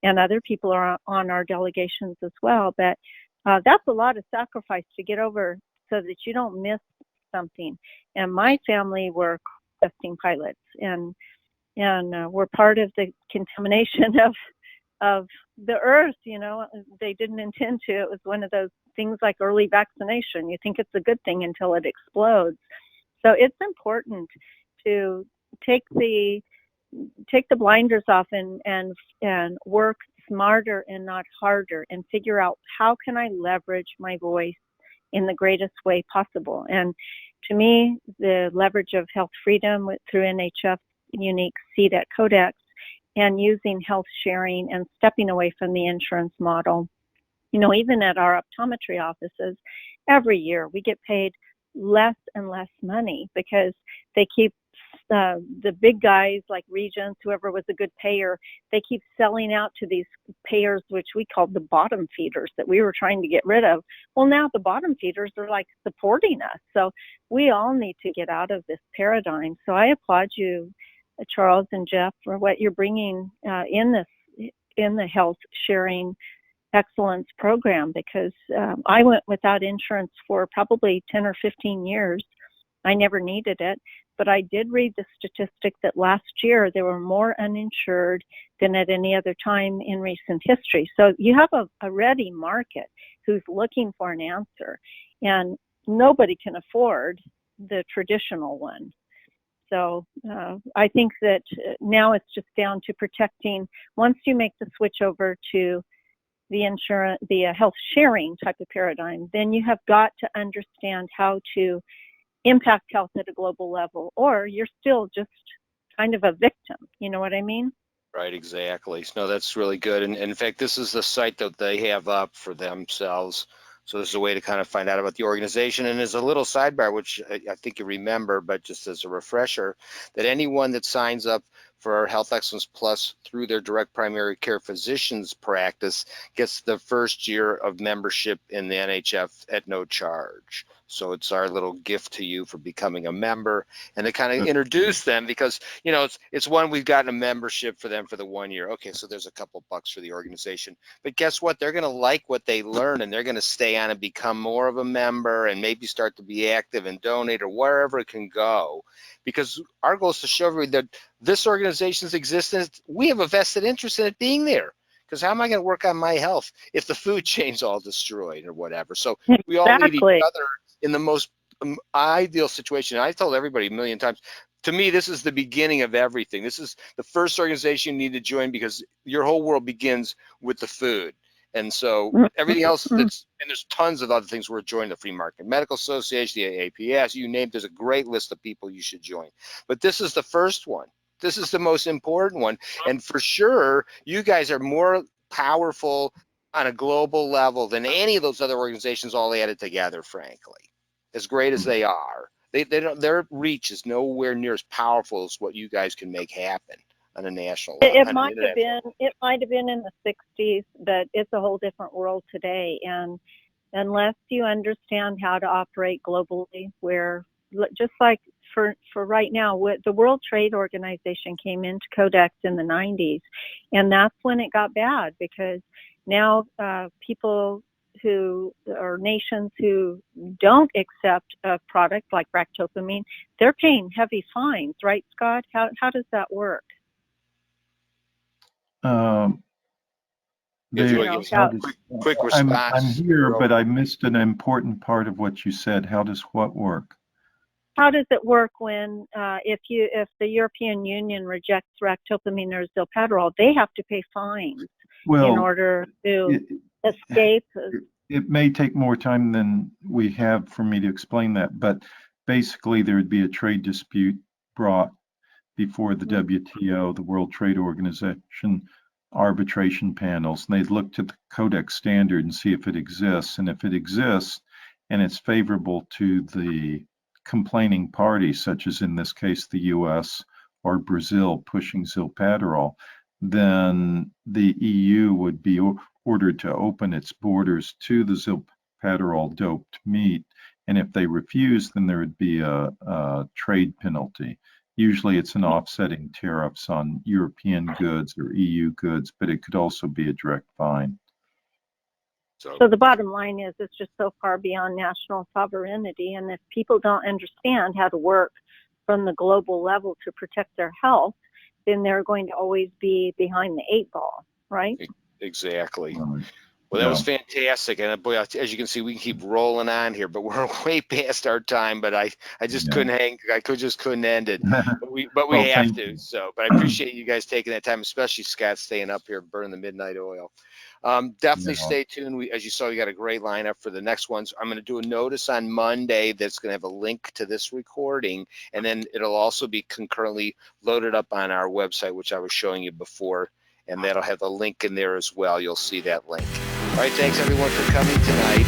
[SPEAKER 3] and other people are on our delegations as well. But that's a lot of sacrifice to get over so that you don't miss something. And my family were testing pilots, and we're part of the contamination of the earth. You know, they didn't intend to. It was one of those things like early vaccination. You think it's a good thing until it explodes. So it's important to take the blinders off and work smarter and not harder, and figure out how can I leverage my voice in the greatest way possible. And to me, the leverage of health freedom through NHF's unique seat at Codex, and using health sharing and stepping away from the insurance model. You know, even at our optometry offices, every year we get paid less and less money because they keep the big guys like Regents, whoever was a good payer, they keep selling out to these payers, which we called the bottom feeders, that we were trying to get rid of. Well, now the bottom feeders are like supporting us. So we all need to get out of this paradigm. So I applaud you, Charles and Jeff, for what you're bringing in the health sharing excellence program, because I went without insurance for probably 10 or 15 years. I never needed it, but I did read the statistic that last year there were more uninsured than at any other time in recent history. So you have a ready market who's looking for an answer, and nobody can afford the traditional one. So I think that now it's just down to protecting. Once you make the switch over to the health sharing type of paradigm, then you have got to understand how to impact health at a global level, or you're still just kind of a victim. You know what I mean?
[SPEAKER 1] Right, exactly. No, that's really good. And in fact, this is the site that they have up for themselves. So this is a way to kind of find out about the organization. And there's a little sidebar, which I think you remember, but just as a refresher, that anyone that signs up for our Health Excellence Plus through their direct primary care physician's practice gets the first year of membership in the NHF at no charge. So it's our little gift to you for becoming a member, and to kind of introduce them, because, you know, it's one, we've gotten a membership for them for the 1 year. Okay, so there's a couple bucks for the organization, but guess what? They're going to like what they learn, and they're going to stay on and become more of a member, and maybe start to be active and donate or wherever it can go. Because our goal is to show everybody that this organization's existence, we have a vested interest in it being there. Because how am I going to work on my health if the food chain's all destroyed or whatever? So we all need each other in the most ideal situation. I told everybody a million times, to me, this is the beginning of everything. This is the first organization you need to join because your whole world begins with the food. And so everything else and there's tons of other things we're joining, the Free Market Medical Association, the AAPS, you name, there's a great list of people you should join. But this is the first one. This is the most important one. And for sure, you guys are more powerful on a global level than any of those other organizations all added together, frankly, as great as they are. They don't, their reach is nowhere near as powerful as what you guys can make happen on a national level.
[SPEAKER 3] It might have been in the 60s, but it's a whole different world today. And unless you understand how to operate globally, where just like for right now, the World Trade Organization came into Codex in the 90s, and that's when it got bad, because now people who are nations who don't accept a product like ractopamine, they're paying heavy fines, right, Scott? How does that work?
[SPEAKER 1] Quick response.
[SPEAKER 4] I'm here, but I missed an important part of what you said. How does what work?
[SPEAKER 3] How does it work when if the European Union rejects ractopamine or zilpadrol, they have to pay fines in order to escape?
[SPEAKER 4] It may take more time than we have for me to explain that, but basically there would be a trade dispute brought before the WTO, the World Trade Organization, arbitration panels, and they'd look to the Codex standard and see if it exists. And if it exists and it's favorable to the complaining party, such as in this case the US or Brazil pushing zilpadrol, then the EU would be ordered to open its borders to the zilpadrol doped meat. And if they refuse, then there would be a trade penalty. Usually it's an offsetting tariffs on European goods or EU goods, but it could also be a direct fine.
[SPEAKER 3] So the bottom line is it's just so far beyond national sovereignty, and if people don't understand how to work from the global level to protect their health, then they're going to always be behind the 8 ball, right?
[SPEAKER 1] Exactly. Well, that was fantastic, and boy, as you can see, we can keep rolling on here, but we're way past our time. But I just couldn't hang. I just couldn't end it. But we have to. So, but I appreciate you guys taking that time, especially Scott staying up here, burning the midnight oil. Definitely stay tuned. As you saw, we got a great lineup for the next ones. I'm going to do a notice on Monday that's going to have a link to this recording, and then it'll also be concurrently loaded up on our website, which I was showing you before, and that'll have the link in there as well. You'll see that link. All right, thanks everyone for coming tonight.